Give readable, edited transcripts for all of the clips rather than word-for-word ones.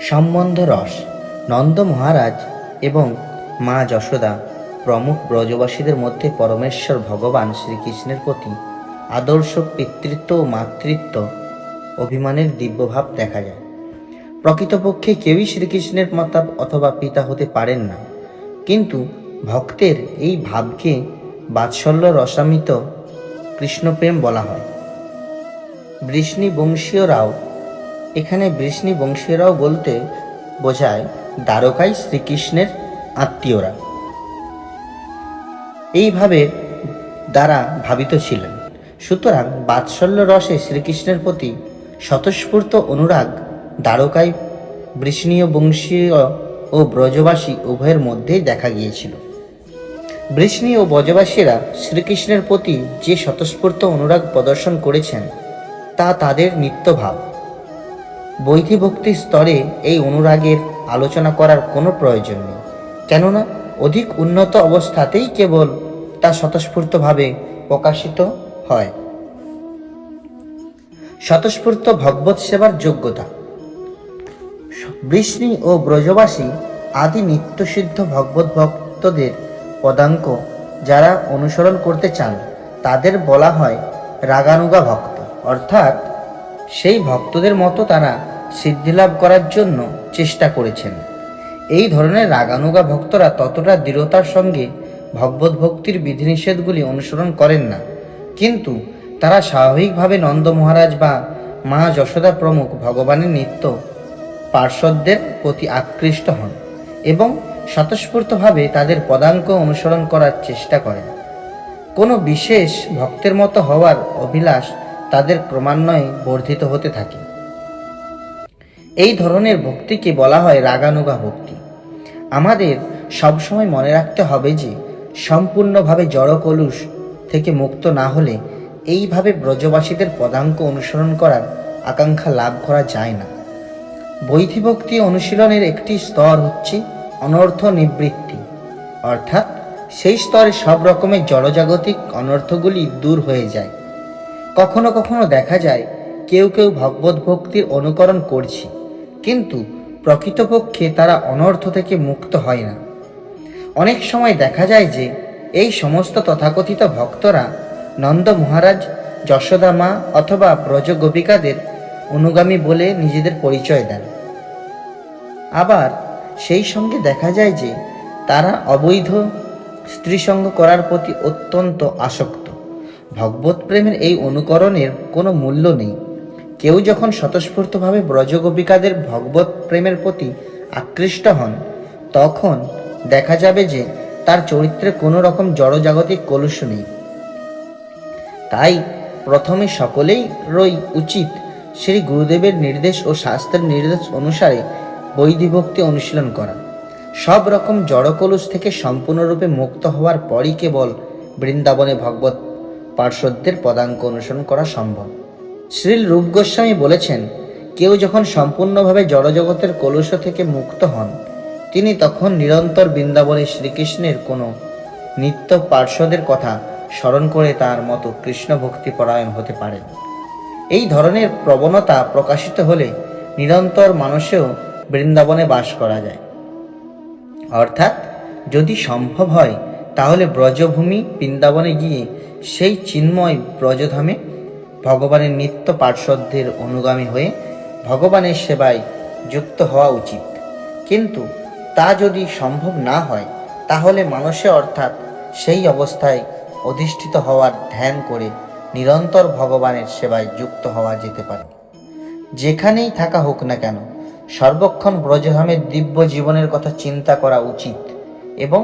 সম্বন্ধ রস। নন্দ মহারাজ এবং মা যশোদা প্রমুখ ব্রজবাসীদের মধ্যে পরমেশ্বর ভগবান শ্রীকৃষ্ণের প্রতি আদর্শ পিতৃত্ব ও মাতৃত্ব অভিমানের দিব্যভাব দেখা যায়। প্রকৃতপক্ষে কেউই শ্রীকৃষ্ণের মাতা অথবা পিতা হতে পারেন না, কিন্তু ভক্তের এই ভাবকে বাৎসল্য রসামিত কৃষ্ণপ্রেম বলা হয়। বৃষ্ণিবংশীয়রাও, এখানে বৃষ্ণিবংশীয়রাও বলতে বোঝায় দ্বারকায় শ্রীকৃষ্ণের আত্মীয়রা, এইভাবে দ্বারা ভাবিত ছিলেন। সুতরাং বাৎসল্য রসে শ্রীকৃষ্ণের প্রতি স্বতঃস্ফূর্ত অনুরাগ দ্বারকায় বৃষ্ণীয় বংশীয় ও ব্রজবাসী উভয়ের মধ্যেই দেখা গিয়েছিল। বৃষ্ণী ও ব্রজবাসীরা শ্রীকৃষ্ণের প্রতি যে স্বতঃস্ফূর্ত অনুরাগ প্রদর্শন করেছেন তা তাদের নিত্যভাব। বৈধিভক্তির স্তরে এই অনুরাগের আলোচনা করার কোনো প্রয়োজন নেই, কেননা অধিক উন্নত অবস্থাতেই কেবল তা স্বতঃস্ফূর্তভাবে প্রকাশিত হয়। স্বতঃস্ফূর্ত ভগবৎ সেবার যোগ্যতা। বৃষ্ণী ও ব্রজবাসী আদি নিত্যসিদ্ধ ভগবত ভক্তদের পদাঙ্ক যারা অনুসরণ করতে চান তাদের বলা হয় রাগানুগা ভক্ত, অর্থাৎ সেই ভক্তদের মতো তারা সিদ্ধিলাভ করার জন্য চেষ্টা করেছেন। এই ধরনের রাগানুগা ভক্তরা ততটা দৃঢ়তার সঙ্গে ভগবত ভক্তির বিধিনিষেধগুলি অনুসরণ করেন না, কিন্তু তারা স্বাভাবিকভাবে নন্দ মহারাজ বা মা যশোদা প্রমুখ ভগবানের নিত্য পার্শ্বদের প্রতি আকৃষ্ট হন এবং স্বতঃস্ফূর্তভাবে তাদের পদাঙ্ক অনুসরণ করার চেষ্টা করেন। কোনো বিশেষ ভক্তের মতো হওয়ার অভিলাষ তাদের ক্রমান্বয়ে বর্ধিত হতে থাকে। এই ধরনের ভক্তিকে বলা হয় রাগানুগা ভক্তি। আমাদের সবসময় মনে রাখতে হবে যে সম্পূর্ণভাবে জড় কলুষ থেকে মুক্ত না হলে এইভাবে ব্রজবাসীদের পদাঙ্ক অনুসরণ করার আকাঙ্ক্ষা লাভ করা যায় না। বৈধিভক্তি অনুশীলনের একটি স্তর হচ্ছে অনর্থ নিবৃত্তি, অর্থাৎ সেই স্তরে সব রকমের জড়জাগতিক অনর্থগুলি দূর হয়ে যায়। কখনো কখনো দেখা যায় কেউ কেউ ভগবত ভক্তির অনুকরণ করছে, কিন্তু প্রকৃতপক্ষে তারা অনর্থ থেকে মুক্ত হয় না। অনেক সময় দেখা যায় যে এই সমস্ত তথাকথিত ভক্তরা নন্দ মহারাজ, যশোদা মা অথবা ব্রজ গোপিকাদের অনুগামী বলে নিজেদের পরিচয় দেন। আবার সেই সঙ্গে দেখা যায় যে তারা অবৈধ স্ত্রীসঙ্গ করার প্রতি অত্যন্ত আসক্ত। ভগবত প্রেমের এই অনুকরণের কোনো মূল্য নেই। কেউ যখন স্বতঃস্ফূর্তভাবে ব্রজগোপিকাদের ভগবত প্রেমের প্রতি আকৃষ্ট হন, তখন দেখা যাবে যে তার চরিত্রে কোনো রকম জড়জাগতিক কলুষ নেই। তাই প্রথমে সকলেরই উচিত শ্রী গুরুদেবের নির্দেশ ও শাস্ত্রের নির্দেশ অনুসারে বৈধিভক্তি অনুশীলন করা। সব রকম জড়কলুষ থেকে সম্পূর্ণরূপে মুক্ত হওয়ার পরই কেবল বৃন্দাবনে ভগবত পার্শ্বদের পদাঙ্ক অনুসরণ করা সম্ভব। শ্রীল রূপ গোস্বামী বলেছেন, কেউ যখন সম্পূর্ণভাবে জড়জগতের কলুষ থেকে মুক্ত হন, তিনি তখন নিরন্তর বৃন্দাবনে শ্রীকৃষ্ণের কোনো নিত্য পার্শ্বদের কথা স্মরণ করে তার মতো কৃষ্ণ ভক্তি পরায়ণ হতে পারেন। এই ধরনের প্রবণতা প্রকাশিত হলে নিরন্তর মানুষেও বৃন্দাবনে বাস করা যায়। অর্থাৎ যদি সম্ভব হয় তাহলে ব্রজভূমি বৃন্দাবনে গিয়ে সেই চিন্ময় ব্রজধামে ভগবানের নিত্য পার্শ্বদের অনুগামী হয়ে ভগবানের সেবায় যুক্ত হওয়া উচিত। কিন্তু তা যদি সম্ভব না হয় তাহলে মানুষে অর্থাৎ সেই অবস্থায় অধিষ্ঠিত হওয়ার ধ্যান করে নিরন্তর ভগবানের সেবায় যুক্ত হওয়া যেতে পারে। যেখানেই থাকা হোক না কেন সর্বক্ষণ ব্রজধামের দিব্য জীবনের কথা চিন্তা করা উচিত এবং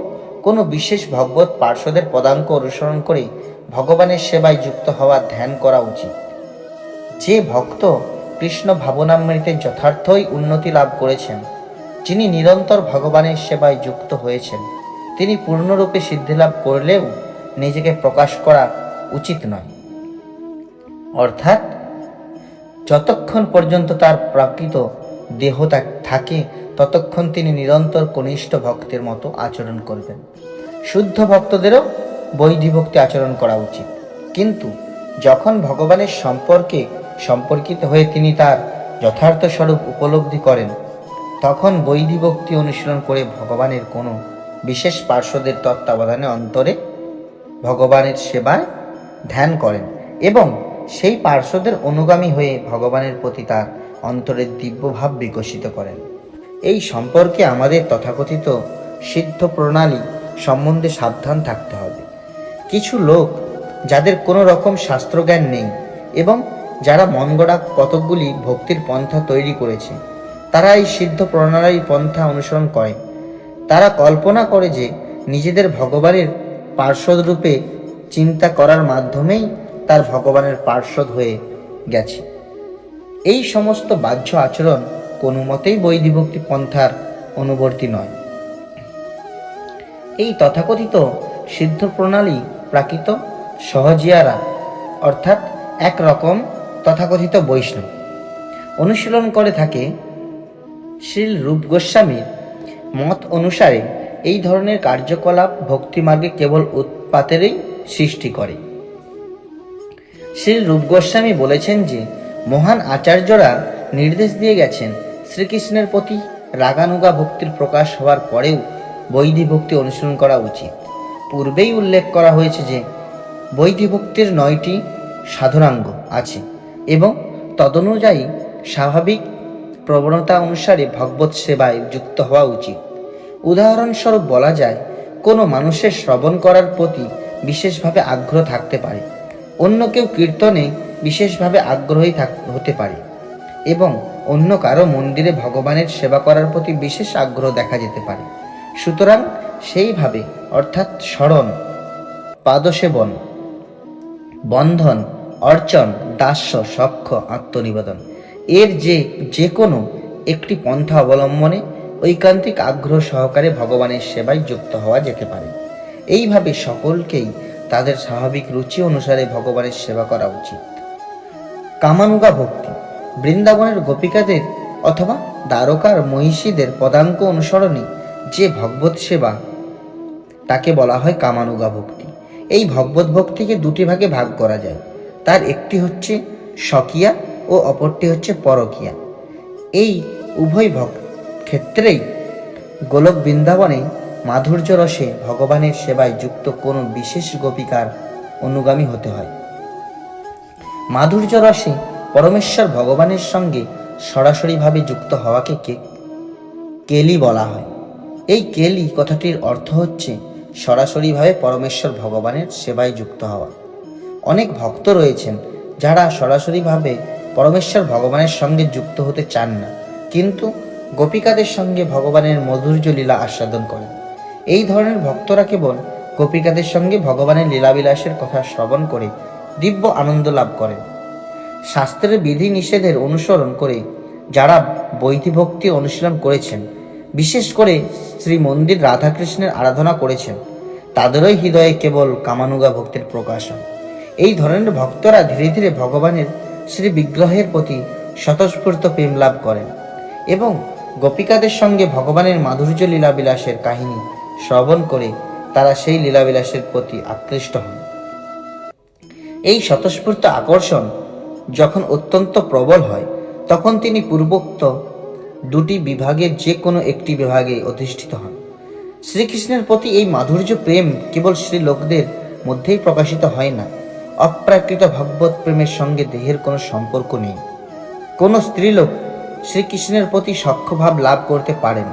কোনো বিশেষ ভগবত পার্শ্বদের পদাঙ্ক অনুসরণ করে ভগবানের সেবায় যুক্ত হওয়ার ধ্যান করা উচিত। যে ভক্ত কৃষ্ণ ভাবনামৃতে যথার্থই উন্নতি লাভ করেছেন, যিনি নিরন্তর ভগবানের সেবায় যুক্ত হয়েছেন, তিনি পূর্ণরূপে সিদ্ধিলাভ করলেও নিজেকে প্রকাশ করা উচিত নয়। অর্থাৎ যতক্ষণ পর্যন্ত তার প্রাকৃত দেহ থাকে ততক্ষণ তিনি নিরন্তর কনিষ্ঠ ভক্তের মতো আচরণ করবেন। শুদ্ধ ভক্তদেরও বৈধিভক্তি আচরণ করা উচিত, কিন্তু যখন ভগবানের সম্পর্কিত হয়ে তিনি তার যথার্থ স্বরূপ উপলব্ধি করেন, তখন বৈধি ভক্তি অনুশীলন করে ভগবানের কোনো বিশেষ পার্শ্বদের তত্ত্বাবধানে অন্তরে ভগবানের সেবায় ধ্যান করেন এবং সেই পার্শ্বদের অনুগামী হয়ে ভগবানের প্রতি তার অন্তরের দিব্যভাব বিকশিত করেন। এই সম্পর্কে আমাদের তথাকথিত সিদ্ধ প্রণালী সম্বন্ধে সাবধান থাকতে হবে। কিছু লোক যাদের কোনো রকম শাস্ত্রজ্ঞান নেই এবং যারা মনগড়া কতকগুলি ভক্তির পন্থা তৈরি করেছে, তারা এই সিদ্ধ প্রণালীর পন্থা অনুসরণ করে। তারা কল্পনা করে যে নিজেদের ভগবানের পার্শ্বদ রূপে চিন্তা করার মাধ্যমেই তার ভগবানের পার্শ্বদ হয়ে গেছে। এই সমস্ত বাহ্য আচরণ কোনো মতেই বৈধিভক্তি পন্থার অনুবর্তী নয়। এই তথাকথিত সিদ্ধ প্রণালী প্রাকৃত সহজিয়ারা অর্থাৎ একরকম তথাকথিত বৈষ্ণব অনুশীলন করে থাকে। শ্রীল রূপ গোস্বামীর মত অনুসারে এই ধরনের কার্যকলাপ ভক্তিমার্গে কেবল উৎপাতেরই সৃষ্টি করে। শ্রীল রূপ গোস্বামী বলেছেন যে মহান আচার্যরা নির্দেশ দিয়ে গেছেন শ্রীকৃষ্ণের প্রতি রাগানুগা ভক্তির প্রকাশ হওয়ার পরেও বৈধি ভক্তি অনুসরণ করা উচিত। পূর্বেই উল্লেখ করা হয়েছে যে বৈধি ভক্তির 9টি সাধনাঙ্গ আছে এবং তদনুযায়ী স্বাভাবিক প্রবণতা অনুসারে ভগবত সেবায় যুক্ত হওয়া উচিত। উদাহরণস্বরূপ বলা যায়, কোনো মানুষের শ্রবণ করার প্রতি বিশেষভাবে আগ্রহ থাকতে পারে, অন্য কেউ কীর্তনে বিশেষভাবে আগ্রহী হতে পারে এবং অন্য কারো মন্দিরে ভগবানের সেবা করার প্রতি বিশেষ আগ্রহ দেখা যেতে পারে। সুতরাং সেইভাবে অর্থাৎ স্মরণ, পাদসেবন, বন্ধন, অর্চন, দাস্য, সখ্য, আত্মনিবেদন এর যে কোনো একটি পন্থা অবলম্বনে ঐকান্তিক আগ্রহ সহকারে ভগবানের সেবায় যুক্ত হওয়া যেতে পারে। এইভাবে সকলকেই তাদের স্বাভাবিক রুচি অনুসারে ভগবানের সেবা করা উচিত। কামানুগা ভক্তি বৃন্দাবনের গোপিকাদের অথবা দ্বারকার মহিষীদের পদাঙ্ক অনুসরণে যে ভগবত সেবা তাকে বলা হয় কামানুগা ভক্তি। এই ভগবত ভক্তিকে দুটি ভাগে ভাগ করা যায়। তার একটি হচ্ছে স্বকীয়া ও অপরটি হচ্ছে পরকীয়া। এই উভয় ক্ষেত্রেই গোলক বৃন্দাবনে মাধুর্য রসে ভগবানের সেবায় যুক্ত কোনো বিশেষ গোপিকার অনুগামী হতে হয়। মাধুর্য রসে পরমেশ্বর ভগবানের সঙ্গে সরাসরিভাবে যুক্ত হওয়াকে কেলি বলা হয়। এই কেলি কথাটির অর্থ হচ্ছে সরাসরিভাবে পরমেশ্বর ভগবানের সেবায় যুক্ত হওয়া। অনেক ভক্ত রয়েছেন যারা সরাসরিভাবে পরমেশ্বর ভগবানের সঙ্গে যুক্ত হতে চান না, কিন্তু গোপিকাদের সঙ্গে ভগবানের মধুর্য লীলা আস্বাদন করেন। এই ধরনের ভক্তরা কেবল গোপিকাদের সঙ্গে ভগবানের লীলাবিলাসের কথা শ্রবণ করে দিব্য আনন্দ লাভ করেন। শাস্ত্রের বিধি নিষেধের অনুসরণ করে যারা বৈধি ভক্তি অনুশীলন করেছেন, বিশেষ করে শ্রী মন্দির রাধাকৃষ্ণের আরাধনা করেছেন, তাদেরই হৃদয়ে কেবল কামানুগা ভক্তির প্রকাশ হয়। এই ধরনের ভক্তরা ধীরে ধীরে ভগবানের শ্রী বিগ্রহের প্রতি স্বতঃস্ফূর্ত প্রেম লাভ করেন এবং গোপিকাদের সঙ্গে ভগবানের মাধুর্য লীলাবিলাসের কাহিনী শ্রবণ করে তারা সেই লীলাবিলাসের প্রতি আকৃষ্ট হন। এই স্বতঃস্ফূর্ত আকর্ষণ যখন অত্যন্ত প্রবল হয়, তখন তিনি পূর্বোক্ত দুটি বিভাগের যে কোনো একটি বিভাগে অধিষ্ঠিত হন। শ্রীকৃষ্ণের প্রতি এই মাধুর্য প্রেম কেবল শ্রীলোকদের মধ্যেই প্রকাশিত হয় না। অপ্রাকৃত ভগবত প্রেমের সঙ্গে দেহের কোনো সম্পর্ক নেই। কোনো স্ত্রীলোক শ্রীকৃষ্ণের প্রতি সখ্যভাব লাভ করতে পারেন,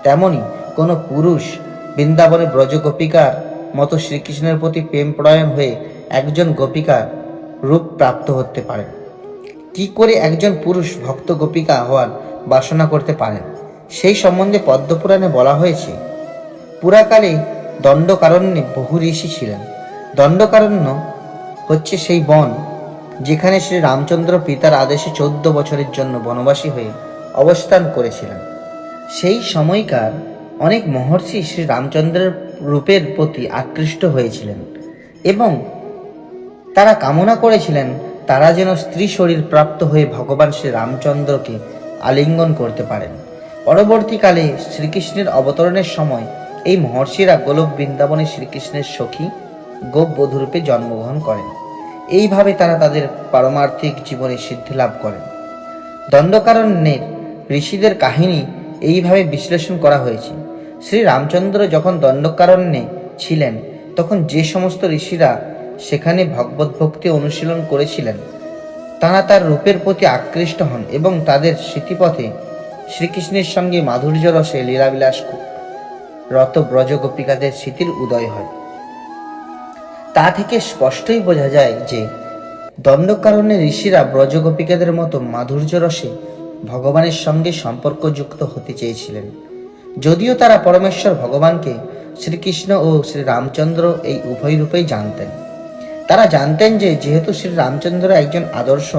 তেমনি কোনো পুরুষ বৃন্দাবনে ব্রজ গোপিকার মতো শ্রীকৃষ্ণের প্রতি প্রেম প্রয়ণ হয়ে একজন গোপিকার রূপ প্রাপ্ত হতে পারেন। কি করে একজন পুরুষ ভক্ত গোপিকা হওয়ার বাসনা করতে পারেন, সেই সম্বন্ধে পদ্মপুরাণে বলা হয়েছে। পুরাকালে দণ্ডকারণ্যে বহু ঋষি ছিলেন। দণ্ডকারণ্য হচ্ছে সেই বন যেখানে শ্রী রামচন্দ্র পিতার আদেশে 14 বছরের জন্য বনবাসী হয়ে অবস্থান করেছিলেন। সেই সময়কার অনেক মহর্ষি শ্রী রামচন্দ্রের রূপের প্রতি আকৃষ্ট হয়েছিলেন এবং তারা কামনা করেছিলেন তারা যেন স্ত্রী শরীর প্রাপ্ত হয়ে ভগবান শ্রী রামচন্দ্রকে আলিঙ্গন করতে পারেন। পরবর্তীকালে শ্রীকৃষ্ণের অবতরণের সময় এই মহর্ষিরা গোলক বৃন্দাবনে শ্রীকৃষ্ণের সখী গোপবধূরূপে জন্মগ্রহণ করেন। এইভাবে তারা তাদের পারমার্থিক জীবনে সিদ্ধি লাভ করেন। দণ্ডকারণ্যের ঋষিদের কাহিনী এইভাবে বিশ্লেষণ করা হয়েছে। শ্রী রামচন্দ্র যখন দণ্ডকারণ্যে ছিলেন তখন যে সমস্ত ঋষিরা সেখানে ভগবত ভক্তি অনুশীলন করেছিলেন তারা তার রূপের প্রতি আকৃষ্ট হন এবং তাদের স্মৃতিপথে শ্রীকৃষ্ণের সঙ্গে মাধুর্য রসে লীলাবিলাস রত ব্রজ গোপিকাদের স্মৃতির উদয় হয়। তা থেকে স্পষ্টই বোঝা যায় যে দণ্ডকারণ্যে ঋষিরা ব্রজ গোপিকাদের মতো মাধুর্য রসে ভগবানের সঙ্গে সম্পর্কযুক্ত হতে চেয়েছিলেন। যদিও তারা পরমেশ্বর ভগবানকে শ্রীকৃষ্ণ ও শ্রী রামচন্দ্র এই উভয় রূপেই জানতেন। তারা জানতেন যে যেহেতু শ্রী রামচন্দ্র একজন আদর্শ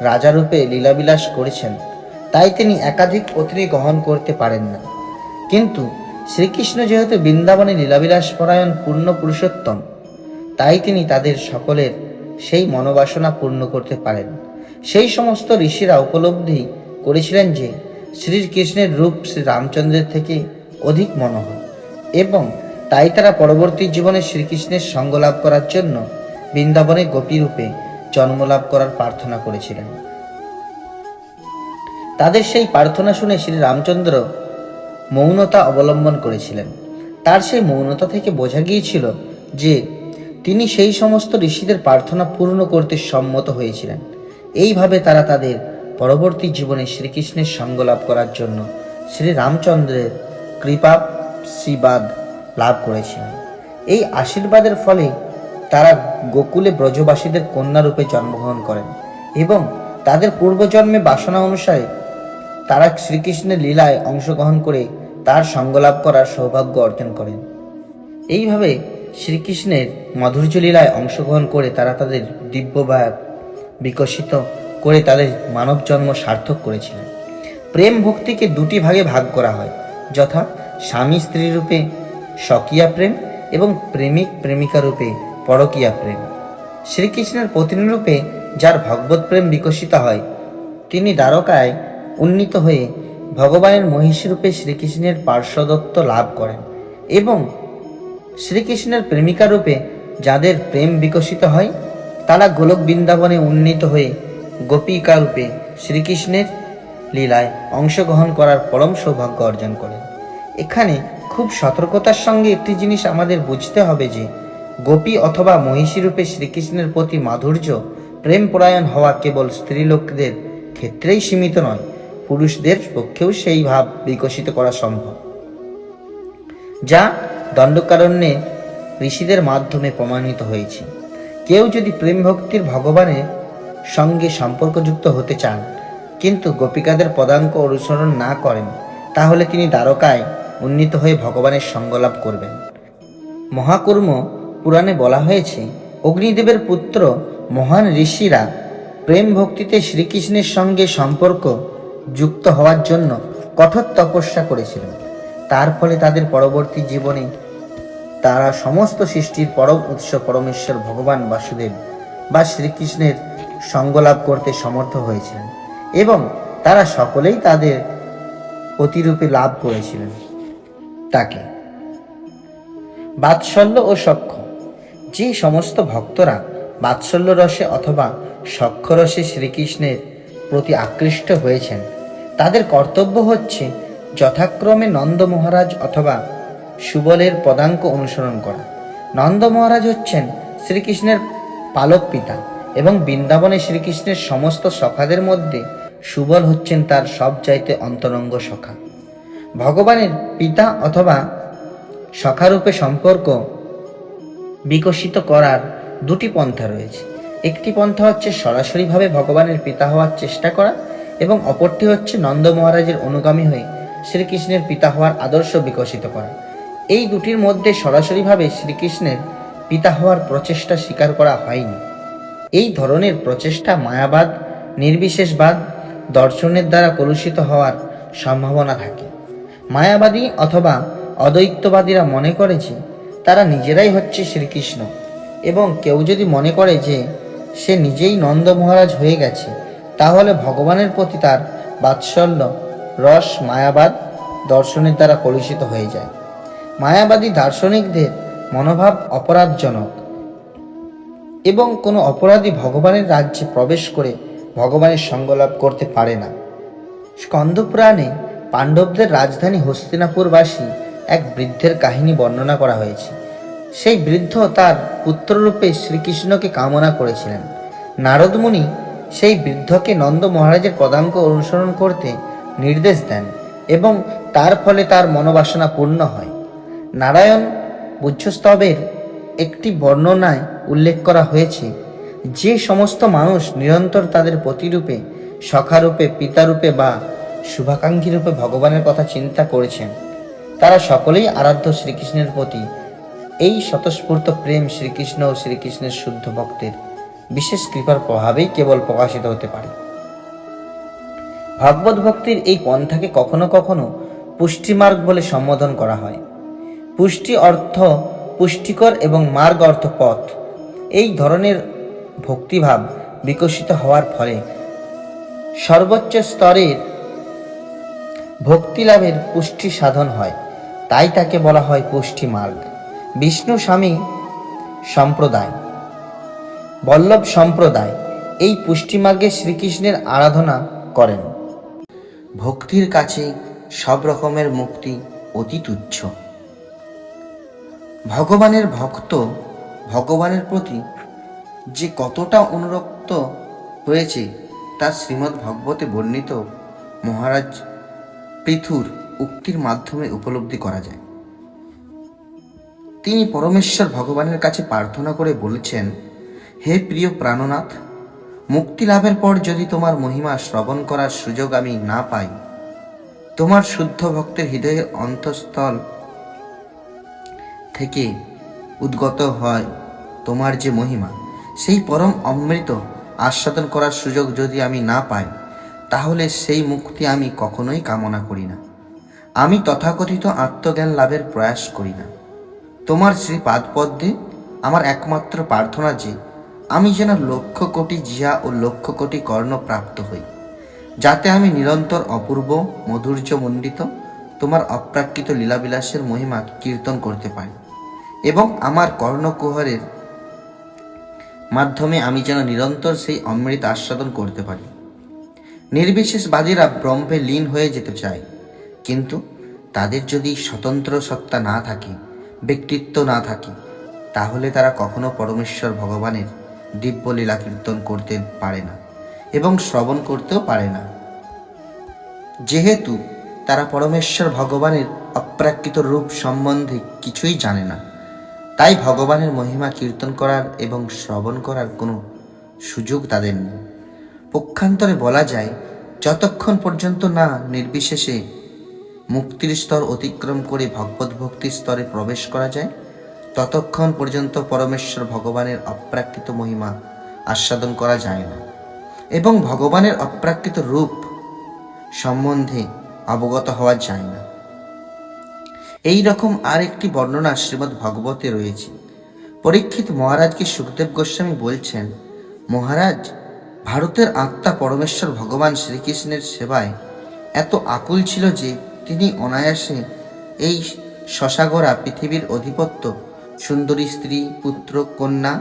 রাজারূপে লীলাবিলাস করেছেন তাই তিনি একাধিক পত্নী গ্রহণ করতে পারেন না, কিন্তু শ্রীকৃষ্ণ যেহেতু বৃন্দাবনে লীলাবিলাস পরায়ণ পূর্ণ পুরুষোত্তম তাই তিনি তাদের সকলের সেই মনোবাসনা পূর্ণ করতে পারেন। সেই সমস্ত ঋষিরা উপলব্ধি করেছিলেন যে শ্রীকৃষ্ণের রূপ শ্রী রামচন্দ্রের থেকে অধিক মনোহর এবং তাই তারা পরবর্তী জীবনে শ্রীকৃষ্ণের সঙ্গ লাভ করার জন্য বৃন্দাবনে গোপী রূপে জন্মলাভ করার প্রার্থনা করেছিলেন। তাদের সেই প্রার্থনা শুনে শ্রী রামচন্দ্র মৌনতা অবলম্বন করেছিলেন। তার সেই মৌনতা থেকে বোঝা গিয়েছিল যে তিনি সেই সমস্ত ঋষিদের প্রার্থনা পূর্ণ করতে সম্মত হয়েছিলেন। এইভাবে তারা তাদের পরবর্তী জীবনে শ্রীকৃষ্ণের সঙ্গ লাভ করার জন্য শ্রী রামচন্দ্রের কৃপাশীর্বাদ লাভ করেছিলেন। এই আশীর্বাদের ফলে তারা গোকুলে ব্রজবাসীদের কন্যারূপে জন্মগ্রহণ করেন এবং তাদের পূর্বজন্মে বাসনা অনুসারে তারা শ্রীকৃষ্ণের লীলায় অংশগ্রহণ করে তার সঙ্গ লাভ করার সৌভাগ্য অর্জন করেন। এইভাবে শ্রীকৃষ্ণের মাধুর্য লীলায় অংশগ্রহণ করে তারা তাদের দিব্যভাব বিকশিত করে তাদের মানব জন্ম সার্থক করেছিলেন। প্রেম ভক্তিকে দুটি ভাগে ভাগ করা হয়, যথা স্বামী স্ত্রী রূপে স্বকীয়া প্রেম এবং প্রেমিক প্রেমিকা রূপে পরকীয়া প্রেম। শ্রীকৃষ্ণের পত্নী রূপে যার ভগবত প্রেম বিকশিত হয় তিনি দ্বারকায় উন্নীত হয়ে ভগবানের মহিষী রূপে শ্রীকৃষ্ণের পার্শ্বদত্ত লাভ করেন এবং শ্রীকৃষ্ণের প্রেমিকা রূপে যাদের প্রেম বিকশিত হয় তারা গোলক বৃন্দাবনে উন্নীত হয়ে গোপিকা রূপে শ্রীকৃষ্ণের লীলায় অংশগ্রহণ করার পরম সৌভাগ্য অর্জন করেন। এখানে খুব সতর্কতার সঙ্গে একটি জিনিস আমাদের বুঝতে হবে যে গোপী অথবা মহিষী রূপে শ্রীকৃষ্ণের প্রতি মাধুর্য প্রেম পরায়ণ হওয়া কেবল স্ত্রীলোকদের ক্ষেত্রেই সীমিত নয়, পুরুষদের পক্ষেও সেই ভাব বিকশিত করা সম্ভব, যা দণ্ডকারণ্যে ঋষিদের মাধ্যমে প্রমাণিত হয়েছে। কেউ যদি প্রেম ভক্তির ভগবানের সঙ্গে সম্পর্কযুক্ত হতে চান কিন্তু গোপিকাদের পদাঙ্ক অনুসরণ না করেন তাহলে তিনি দ্বারকায় উন্নীত হয়ে ভগবানের সঙ্গ লাভ করবেন। মহাকুর্ম পুরাণে বলা হয়েছে অগ্নিদেবের পুত্র মহান ঋষিরা প্রেম ভক্তিতে শ্রীকৃষ্ণের সঙ্গে সম্পর্ক যুক্ত হওয়ার জন্য কঠোর তপস্যা করেছিলেন। তার ফলে তাদের পরবর্তী জীবনে তারা সমস্ত সৃষ্টির পরম উৎস পরমেশ্বর ভগবান বাসুদেব বা শ্রীকৃষ্ণের সঙ্গ লাভ করতে সমর্থ হয়েছিলেন এবং তারা সকলেই তাদের প্রতিরূপে লাভ করেছিলেন তাকে। বাৎসল্য ও সখ্য, যে সমস্ত ভক্তরা বাৎসল্য রসে অথবা সখ্য রসে শ্রীকৃষ্ণের প্রতি আকৃষ্ট হয়েছেন তাদের কর্তব্য হচ্ছে যথাক্রমে নন্দ মহারাজ অথবা সুবলের পদাঙ্ক অনুসরণ করা। নন্দ মহারাজ হচ্ছেন শ্রীকৃষ্ণের পালক পিতা এবং বৃন্দাবনে শ্রীকৃষ্ণের সমস্ত সখাদের মধ্যে সুবল হচ্ছেন তার সবচাইতে অন্তরঙ্গ সখা। ভগবানের পিতা অথবা সখারূপে সম্পর্ক বিকশিত করার দুটি পন্থা রয়েছে। একটি পন্থা হচ্ছে সরাসরিভাবে ভগবানের পিতা হওয়ার চেষ্টা করা এবং অপরটি হচ্ছে নন্দ মহারাজের অনুগামী হয়ে শ্রীকৃষ্ণের পিতা হওয়ার আদর্শ বিকশিত করা। এই দুটির মধ্যে সরাসরিভাবে শ্রীকৃষ্ণের পিতা হওয়ার প্রচেষ্টা স্বীকার করা হয়নি। এই ধরনের প্রচেষ্টা মায়াবাদ, নির্বিশেষবাদ, দর্শনের দ্বারা কলুষিত হওয়ার সম্ভাবনা থাকে। মায়াবাদী অথবা অদ্বৈতবাদীরা মনে করে যে তারা নিজেরাই হচ্ছে শ্রীকৃষ্ণ এবং কেউ যদি মনে করে যে সে নিজেই নন্দ মহারাজ হয়ে গেছে তাহলে ভগবানের প্রতি তার বাৎসল্য রস মায়াবাদ দর্শনের দ্বারা কলুষিত হয়ে যায়। মায়াবাদী দার্শনিকদের মনোভাব অপরাধজনক এবং কোনো অপরাধী ভগবানের রাজ্যে প্রবেশ করে ভগবানের সঙ্গ লাভ করতে পারে না। স্কন্দ পুরাণে পাণ্ডবদের রাজধানী হস্তিনাপুরবাসী এক বৃদ্ধের কাহিনী বর্ণনা করা হয়েছে। সেই বৃদ্ধ তার পুত্ররূপে শ্রীকৃষ্ণকে কামনা করেছিলেন। নারদ মুনি সেই বৃদ্ধকে নন্দ মহারাজের পদাঙ্ক অনুসরণ করতে নির্দেশ দেন এবং তার ফলে তার মনোবাসনা পূর্ণ হয়। নারায়ণ বুদ্ধস্তবের একটি বর্ণনায় উল্লেখ করা হয়েছে, যে সমস্ত মানুষ নিরন্তর তাদের পতিরূপে, সখারূপে, পিতারূপে বা শুভাকাঙ্ক্ষী রূপে ভগবানের কথা চিন্তা করেছেন, তারা সকলেই আরাধ্য শ্রীকৃষ্ণের প্রতি এই স্বতঃস্ফূর্ত প্রেম শ্রীকৃষ্ণ ও শ্রীকৃষ্ণের শুদ্ধ ভক্তের বিশেষ কৃপার প্রভাবেই কেবল প্রকাশিত হতে পারে। ভগবত ভক্তির এই পন্থাকে কখনো কখনো পুষ্টিমার্গ বলে সম্বোধন করা হয়। পুষ্টি অর্থ পুষ্টিকর এবং মার্গ অর্থ পথ। এই ধরনের ভক্তিভাব বিকশিত হওয়ার ফলে সর্বোচ্চ স্তরের ভক্তি লাভের পুষ্টি সাধন হয়, তাই তাকে বলা হয় পুষ্টি মার্গ। বিষ্ণু স্বামী সম্প্রদায়, বল্লভ সম্প্রদায় এই পুষ্টিমার্গে শ্রীকৃষ্ণের আরাধনা করেন। ভক্তির কাছে সব রকমের মুক্তি অতি তুচ্ছ। ভগবানের ভক্ত ভগবানের প্রতি যে কতটা অনুরক্ত হয়েছে তা শ্রীমদ্ ভাগবতে বর্ণিত মহারাজ পৃথুর উক্তির মাধ্যমে উপলব্ধি করা যায়। তিনি পরমেশ্বর ভগবানের কাছে প্রার্থনা করে বলেছেন, হে প্রিয় প্রাণনাথ, মুক্তি লাভের পর যদি তোমার মহিমা শ্রবণ করার সুযোগ আমি না পাই, তোমার শুদ্ধ ভক্তের হৃদয়ের অন্তঃস্থল থেকে উদ্গত হয় তোমার যে মহিমা, সেই পরম অমৃত আস্বাদন করার সুযোগ যদি আমি না পাই, তাহলে সেই মুক্তি আমি কখনোই কামনা করি না। আমি তথাকথিত আত্মজ্ঞান লাভের প্রয়াস করি না। তোমার শ্রী পাদপদ্মে আমার একমাত্র প্রার্থনা যে আমি যেন লক্ষ কোটি জিহা ও লক্ষ কোটি কর্ণ প্রাপ্ত হই, যাতে আমি নিরন্তর অপূর্ব মধুর্যমণ্ডিত তোমার অপ্রাকৃত লীলাবিলাসের মহিমা কীর্তন করতে পারি এবং আমার কর্ণকুহরের মাধ্যমে আমি যেন নিরন্তর সেই অমৃত আস্বাদন করতে পারি। নির্বিশেষবাদীরা ব্রহ্মে লীন হয়ে যেতে চায়, কিন্তু তাদের যদি স্বতন্ত্র সত্তা না থাকে, ব্যক্তিত্ব না থাকে, তাহলে তারা কখনো পরমেশ্বর ভগবানের দিব্য লীলা কীর্তন করতে পারে না এবং শ্রবণ করতেও পারে না। যেহেতু তারা পরমেশ্বর ভগবানের অপ্রাকৃত রূপ সম্বন্ধে কিছুই জানে না, তাই ভগবানের মহিমা কীর্তন করার এবং শ্রবণ করার কোনো সুযোগ তাদের নেই। পক্ষান্তরে বলা যায়, যতক্ষণ পর্যন্ত না নির্বিশেষে মুক্তির স্তর অতিক্রম করে ভগবত ভক্তির স্তরে প্রবেশ করা যায়, ততক্ষণ পর্যন্ত পরমেশ্বর ভগবানের অপ্রাকৃত মহিমা আস্বাদন করা যায় না এবং ভগবানের অপ্রাকৃত রূপ সম্বন্ধে অবগত হওয়া যায় না। এই রকম আর একটি বর্ণনা শ্রীমদ্ ভাগবতে রয়েছে। পরীক্ষিত মহারাজকে সুখদেব গোস্বামী বলছেন, মহারাজ, ভারতের আত্মা পরমেশ্বর ভগবান শ্রীকৃষ্ণের সেবায় এত আকুল ছিল যে তিনি অনায়াসে এই শশাগরা পৃথিবীর অধিপত্য, সুন্দরী স্ত্রী, পুত্র, কন্যা,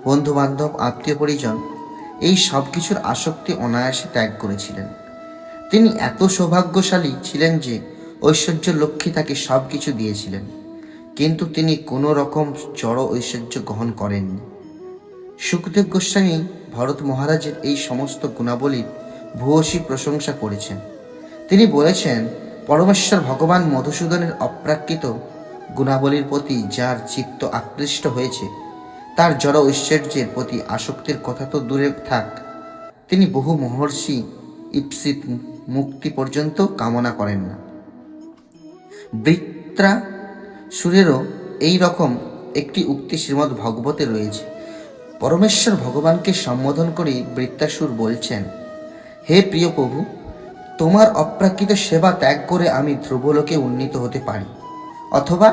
বন্ধুবান্ধব, আত্মীয় পরিজন এই সব কিছুর আসক্তি অনায়াসে ত্যাগ করেছিলেন। তিনি এত সৌভাগ্যশালী ছিলেন যে ঐশ্বর্য লক্ষ্মী তাকে সব কিছু দিয়েছিলেন, কিন্তু তিনি কোনো রকম জড় ঐশ্বর্য গ্রহণ করেননি। সুখদেব গোস্বামী ভরত মহারাজের এই সমস্ত গুণাবলীর ভূয়সী প্রশংসা করেছেন। তিনি বলেছেন, পরমেশ্বর ভগবান মধুসূদনের অপ্রাকৃত গুণাবলীর প্রতি যার চিত্ত আকৃষ্ট হয়েছে, তার জড় ঐশ্বর্যের প্রতি আসক্তির কথা তো দূরে থাক, তিনি বহু মহর্ষি ঈপ্সিত মুক্তি পর্যন্ত কামনা করেন না। বৃত্রাসুরেরও এই রকম একটি উক্তি শ্রীমদ্ ভাগবতে রয়েছে। পরমেশ্বর ভগবানকে সম্বোধন করে বৃত্রাসুর বলছেন, হে প্রিয় প্রভু, তোমার অপ্রাকৃত সেবা ত্যাগ করে আমি ধ্রুবলোকে উন্নীত হতে পারি, অথবা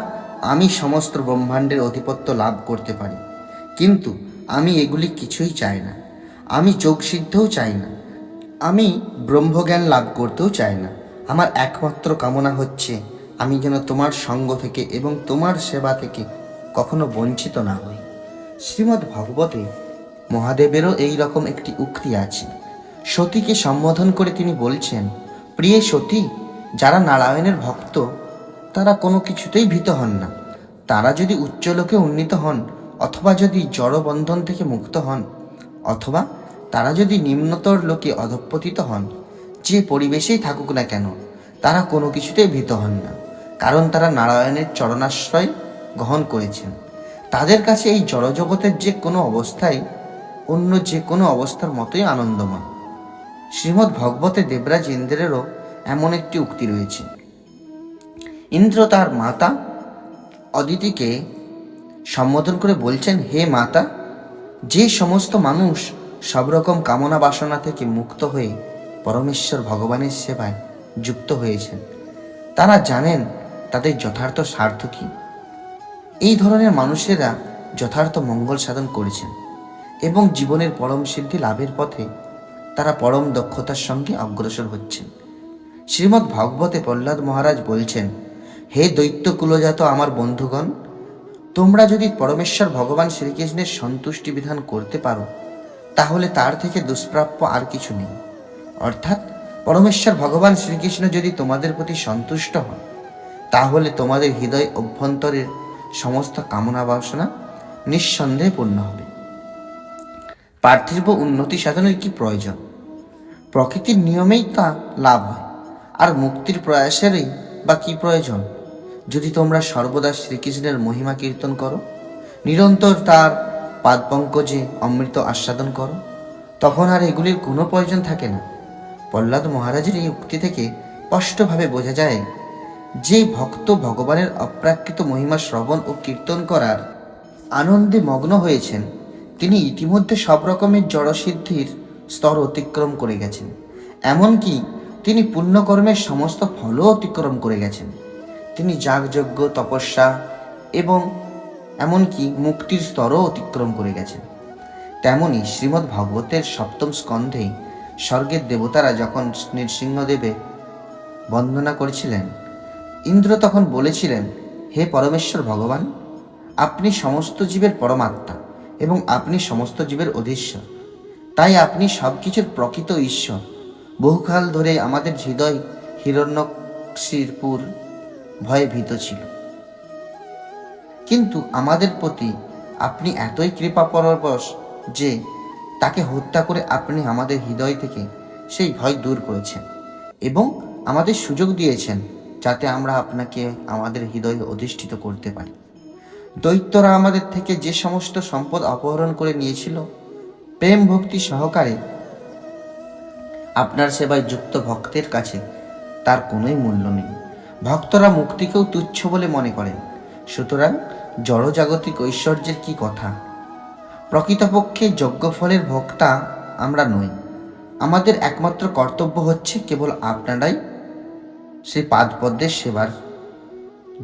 আমি সমস্ত ব্রহ্মাণ্ডের আধিপত্য লাভ করতে পারি, কিন্তু আমি এগুলি কিছুই চাই না। আমি যোগসিদ্ধও চাই না, আমি ব্রহ্মজ্ঞান লাভ করতেও চাই না। আমার একমাত্র কামনা হচ্ছে আমি যেন তোমার সঙ্গ থেকে এবং তোমার সেবা থেকে কখনো বঞ্চিত না হই। শ্রীমদ্ ভাগবতে মহাদেবেরও এই রকম একটি উক্তি আছে। সতীকে সম্বোধন করে তিনি বলছেন, প্রিয়ে সতী, যারা নারায়ণের ভক্ত তারা কোনো কিছুতেই ভীত হন না। তারা যদি উচ্চলোকে উন্নীত হন, অথবা যদি জড়বন্ধন থেকে মুক্ত হন, অথবা তারা যদি নিম্নতর লোকে অধঃপতিত হন, যে পরিবেশেই থাকুক না কেন তারা কোনো কিছুতেই ভীত হন না, কারণ তারা নারায়ণের চরণাশ্রয় গ্রহণ করেছেন। তাদের কাছে এই জড়জগতের যে কোনো অবস্থায় অন্য যে কোনো অবস্থার মতোই আনন্দময়। শ্রীমদ্ ভগবতে দেবরাজ ইন্দ্রেরও এমন একটি উক্তি রয়েছে। ইন্দ্র তার মাতা অদিতিকে সম্বোধন করে বলছেন, হে মাতা, যে সমস্ত মানুষ সব রকম কামনা বাসনা থেকে মুক্ত হয়ে পরমেশ্বর ভগবানের সেবায় যুক্ত হয়েছেন, তারা জানেন তাদের যথার্থ স্বার্থ কী। এই ধরনের মানুষেরা যথার্থ মঙ্গল সাধন করেছেন এবং জীবনের পরম সিদ্ধি লাভের পথে তারা পরম দক্ষতার সঙ্গে অগ্রসর হচ্ছেন। শ্রীমদ্ ভাগবতে প্রহ্লাদ মহারাজ বলছেন, হে দৈত্য কুলজাত আমার বন্ধুগণ, তোমরা যদি পরমেশ্বর ভগবান শ্রীকৃষ্ণের সন্তুষ্টি বিধান করতে পারো তাহলে তার থেকে দুষ্প্রাপ্য আর কিছু নেই। অর্থাৎ পরমেশ্বর ভগবান শ্রীকৃষ্ণ যদি তোমাদের প্রতি সন্তুষ্ট হন তাহলে তোমাদের হৃদয় অভ্যন্তরের সমস্ত কামনা বাসনা নিঃসন্দেহে পূর্ণ হবে। পার্থিব উন্নতি সাধনের কি প্রয়োজন? প্রকৃতির নিয়মেই তা লাভ হয়, আর মুক্তির প্রয়াসেরই বা কি প্রয়োজন? যদি তোমরা সর্বদা শ্রীকৃষ্ণের মহিমা কীর্তন করো, নিরন্তর তার পাদপঙ্কজে অমৃত আস্বাদন করো, তখন আর এগুলির কোনো প্রয়োজন থাকে না। প্রহ্লাদ মহারাজের এই উক্তি থেকে স্পষ্টভাবে বোঝা যায় যে ভক্ত ভগবানের অপ্রাকৃত মহিমা শ্রবণ ও কীর্তন করার আনন্দে মগ্ন হয়েছেন, তিনি ইতিমধ্যে সব রকমের জড়সিদ্ধির স্তর অতিক্রম করে গেছেন। এমনকি তিনি পুণ্যকর্মের সমস্ত ফলও অতিক্রম করে গেছেন। তিনি যাগযজ্ঞ, তপস্যা এবং এমনকি মুক্তির স্তরও অতিক্রম করে গেছেন। তেমনি শ্রীমদ্ ভাগবতের সপ্তম স্কন্ধে স্বর্গের দেবতারা যখন নৃসিংহদেবে বন্দনা করেছিলেন, ইন্দ্র তখন বলেছিলেন, হে পরমেশ্বর ভগবান, আপনি সমস্ত জীবের পরমাত্মা এবং আপনি সমস্ত জীবের অধীশ্বর, তাই আপনি সব কিছুর প্রকৃত ঈশ্বর। বহুকাল ধরে আমাদের হৃদয় হিরণ্যকশিপুর ভয়ে ভীত ছিল, কিন্তু আমাদের প্রতি আপনি এতই কৃপাপরবশ যে তাকে হত্যা করে আপনি আমাদের হৃদয় থেকে সেই ভয় দূর করেছেন এবং আমাদের সুযোগ দিয়েছেন যাতে আমরা আপনাকে আমাদের হৃদয়ে অধিষ্ঠিত করতে পারি। দৈত্যরা আমাদের থেকে যে সমস্ত সম্পদ অপহরণ করে নিয়েছিল, প্রেম ভক্তি সহকারে আপনার সেবায় যুক্ত ভক্তের কাছে তার কোনোই মূল্য নেই। ভক্তরা মুক্তিকেও তুচ্ছ বলে মনে করেন। সুতরাং জড়জাগতিক ঐশ্বর্যের কি কথা? প্রকৃতপক্ষে যজ্ঞফলের ভোক্তা আমরা নই। আমাদের একমাত্র কর্তব্য হচ্ছে কেবল আপনারাই সেই পাদপদ্মের সেবার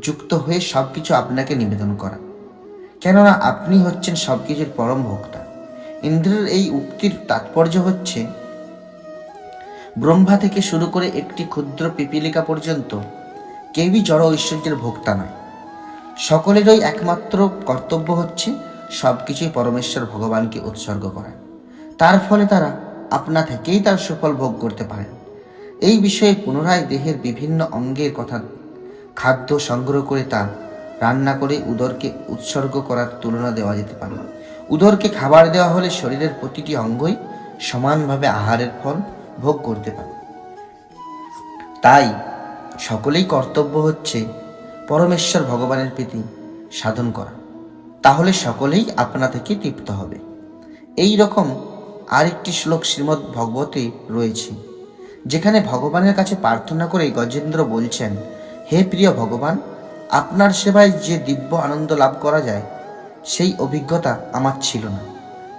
যুক্ত হয়ে সব কিছু আপনাকে নিবেদন করা, কেননা আপনি হচ্ছেন সব কিছুর পরম ভোক্তা। ইন্দ্রের এই উক্তির তাৎপর্য হচ্ছে, ব্রহ্মা থেকে শুরু করে একটি ক্ষুদ্র পিপীলিকা পর্যন্ত কেউই জড় ঐশ্বর্যের ভোক্তা নয়। সকলেরই একমাত্র কর্তব্য হচ্ছে সব কিছুই পরমেশ্বর ভগবানকে উৎসর্গ করা। তার ফলে তারা আপনা থেকেই তার সুফল ভোগ করতে পারেন। এই বিষয়ে পুনরায় দেহের বিভিন্ন অঙ্গের কথা খাদ্য সংগ্রহ করে তা রান্না করে উদরকে উৎসর্গ করার তুলনা দেওয়া যেতে পারে। উদরকে খাবার দেওয়া হলে শরীরের প্রতিটি অঙ্গই সমানভাবে আহারের ফল ভোগ করতে পারে। তাই সকলেই কর্তব্য হচ্ছে পরমেশ্বর ভগবানের প্রীতি সাধন করা, তাহলে সকলেই আপনা থেকে তৃপ্ত হবে। এই রকম আরেকটি শ্লোক শ্রীমদ্ ভগবতে রয়েছে, যেখানে ভগবানের কাছে প্রার্থনা করে গজেন্দ্র বলছেন, হে প্রিয় ভগবান, আপনার সেবায় যে দিব্য আনন্দ লাভ করা যায় সেই অভিজ্ঞতা আমার ছিল না,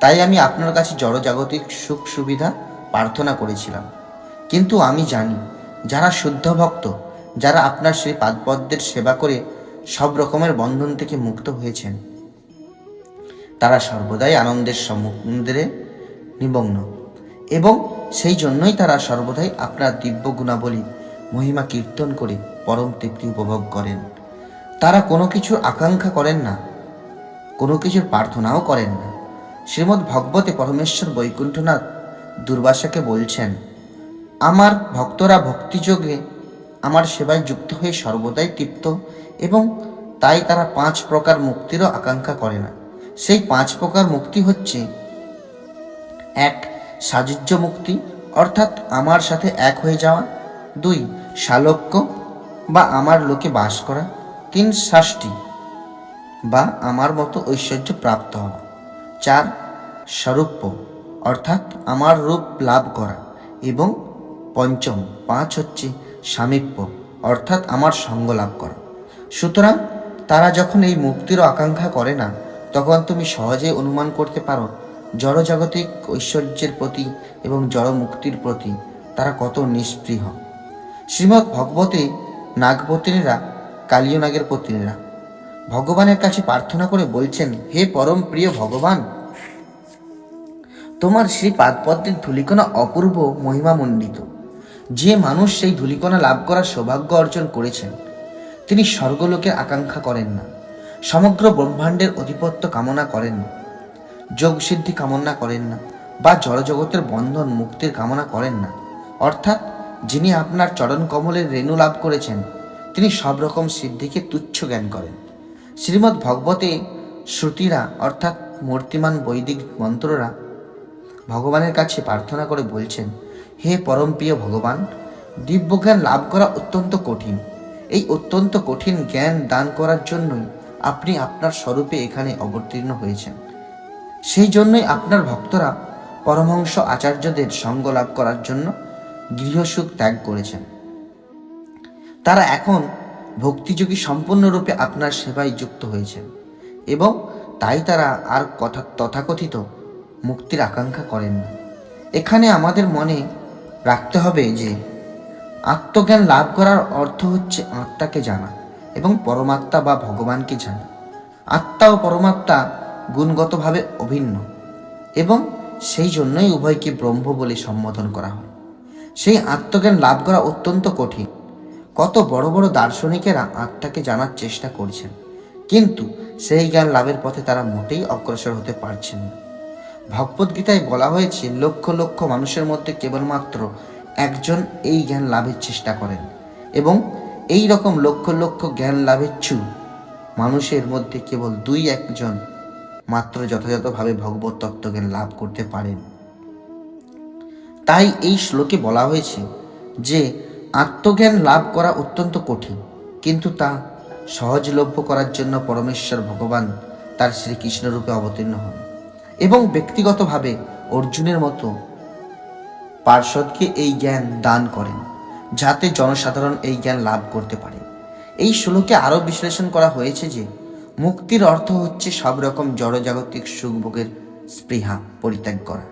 তাই আমি আপনার কাছে জড়জাগতিক সুখ সুবিধা প্রার্থনা করেছিলাম। কিন্তু আমি জানি যারা শুদ্ধ ভক্ত, যারা আপনার সেই পাদপদ্মের সেবা করে সব রকমের বন্ধন থেকে মুক্ত হয়েছেন, তারা সর্বদাই আনন্দের সমুদ্রে নিমগ্ন এবং সেই জন্যই তারা সর্বদাই আপনার দিব্য গুণাবলী মহিমা কীর্তন করে পরম তৃপ্তি উপভোগ করেন। তারা কোনো কিছুর আকাঙ্ক্ষা করেন না, কোনো কিছুর প্রার্থনাও করেন না। শ্রীমদ্ ভগবতে পরমেশ্বর বৈকুণ্ঠনাথ দুর্বাসাকে বলছেন, আমার ভক্তরা ভক্তিযোগে আমার সেবায় যুক্ত হয়ে সর্বদাই তৃপ্ত, এবং তাই তারা 5 প্রকার মুক্তিরও আকাঙ্ক্ষা করে না। সেই 5 প্রকার মুক্তি হচ্ছে: 1. সাযুজ্য মুক্তি, অর্থাৎ আমার সাথে এক হয়ে যাওয়া। 2. সালোক্য বা আমার লোকে বাস করা। 3. ষষ্ঠী বা আমার মতো ঐশ্বর্য প্রাপ্ত হওয়া। 4. স্বরূপ, অর্থাৎ আমার রূপ লাভ করা। এবং 5 হচ্ছে সামীপ্য, অর্থাৎ আমার সঙ্গ লাভ করা। সুতরাং তারা যখন এই মুক্তিরও আকাঙ্ক্ষা করে না, তখন তুমি সহজেই অনুমান করতে পারো জড়জাগতিক ঐশ্বর্যের প্রতি এবং জড় মুক্তির প্রতি তারা কত নিষ্পৃহ। শ্রীমদ্ ভগবতে নাগপত্নীরা, কালীয় নাগের পত্নীরা ভগবানের কাছে প্রার্থনা করে বলছেন, হে পরম প্রিয় ভগবান, তোমার শ্রী পাদপদ্মের ধূলিকণা অপূর্ব মহিমামণ্ডিত। যে মানুষ সেই ধূলিকণা লাভ করার সৌভাগ্য অর্জন করেছেন, তিনি স্বর্গলোকের আকাঙ্ক্ষা করেন না, সমগ্র ব্রহ্মাণ্ডের আধিপত্য কামনা করেন না, যোগসিদ্ধি কামনা করেন না, বা জড়জগতের বন্ধন মুক্তির কামনা করেন না। অর্থাৎ যিনি আপনার চরণ কমলের রেণু লাভ করেছেন, তিনি সব রকম সিদ্ধিকে তুচ্ছ জ্ঞান করেন। শ্রীমদ্ ভগবতে শ্রুতিরা, অর্থাৎ মূর্তিমান বৈদিক মন্ত্ররা ভগবানের কাছে প্রার্থনা করে বলছেন, হে পরম প্রিয় ভগবান, দিব্য জ্ঞান লাভ করা অত্যন্ত কঠিন। এই অত্যন্ত কঠিন জ্ঞান দান করার জন্যই আপনি আপনার স্বরূপে এখানে অবতীর্ণ হয়েছেন। সেই জন্যই আপনার ভক্তরা পরমহংস আচার্যদের সঙ্গ লাভ করার জন্য গৃহসুখ ত্যাগ করেছেন। তারা এখন ভক্তিযোগী সম্পূর্ণরূপে আপনার সেবায় যুক্ত হয়েছেন, এবং তাই তারা আর তথাকথিত মুক্তির আকাঙ্ক্ষা করেন না। এখানে আমাদের মনে রাখতে হবে যে আত্মজ্ঞান লাভ করার অর্থ হচ্ছে আত্মাকে জানা এবং পরমাত্মা বা ভগবানকে জানা। আত্মা ও পরমাত্মা গুণগতভাবে অভিন্ন, এবং সেই জন্যই উভয়কে ব্রহ্ম বলে সম্বোধন করা হয়। সেই আত্মজ্ঞান লাভ করা অত্যন্ত কঠিন। কত বড় বড় দার্শনিকেরা আত্মাকে জানার চেষ্টা করছেন, কিন্তু সেই জ্ঞান লাভের পথে তারা মোটেই অগ্রসর হতে পারছেন না। ভগবদ্গীতায় বলা হয়েছে, লক্ষ লক্ষ মানুষের মধ্যে কেবলমাত্র একজন এই জ্ঞান লাভের চেষ্টা করেন, এবং এই রকম লক্ষ লক্ষ জ্ঞান লাভেচ্ছু মানুষের মধ্যে কেবল 2-1 জন মাত্র যথাযথভাবে ভগবত তত্ত্বজ্ঞান লাভ করতে পারেন। তাই এই শ্লোকে বলা হয়েছে যে আত্মজ্ঞান লাভ করা অত্যন্ত কঠিন, কিন্তু তা সহজলভ্য করার জন্য পরমেশ্বর ভগবান তার শ্রীকৃষ্ণ রূপে অবতীর্ণ হন, এবং ব্যক্তিগতভাবে অর্জুনের মতো পার্ষদকে এই জ্ঞান দান করেন, যাতে জনসাধারণ এই জ্ঞান লাভ করতে পারে। এই শ্লোকে আরও বিশ্লেষণ করা হয়েছে যে মুক্তির অর্থ হচ্ছে সব রকম জড়জাগতিক সুখভোগের স্পৃহা পরিত্যাগ করা।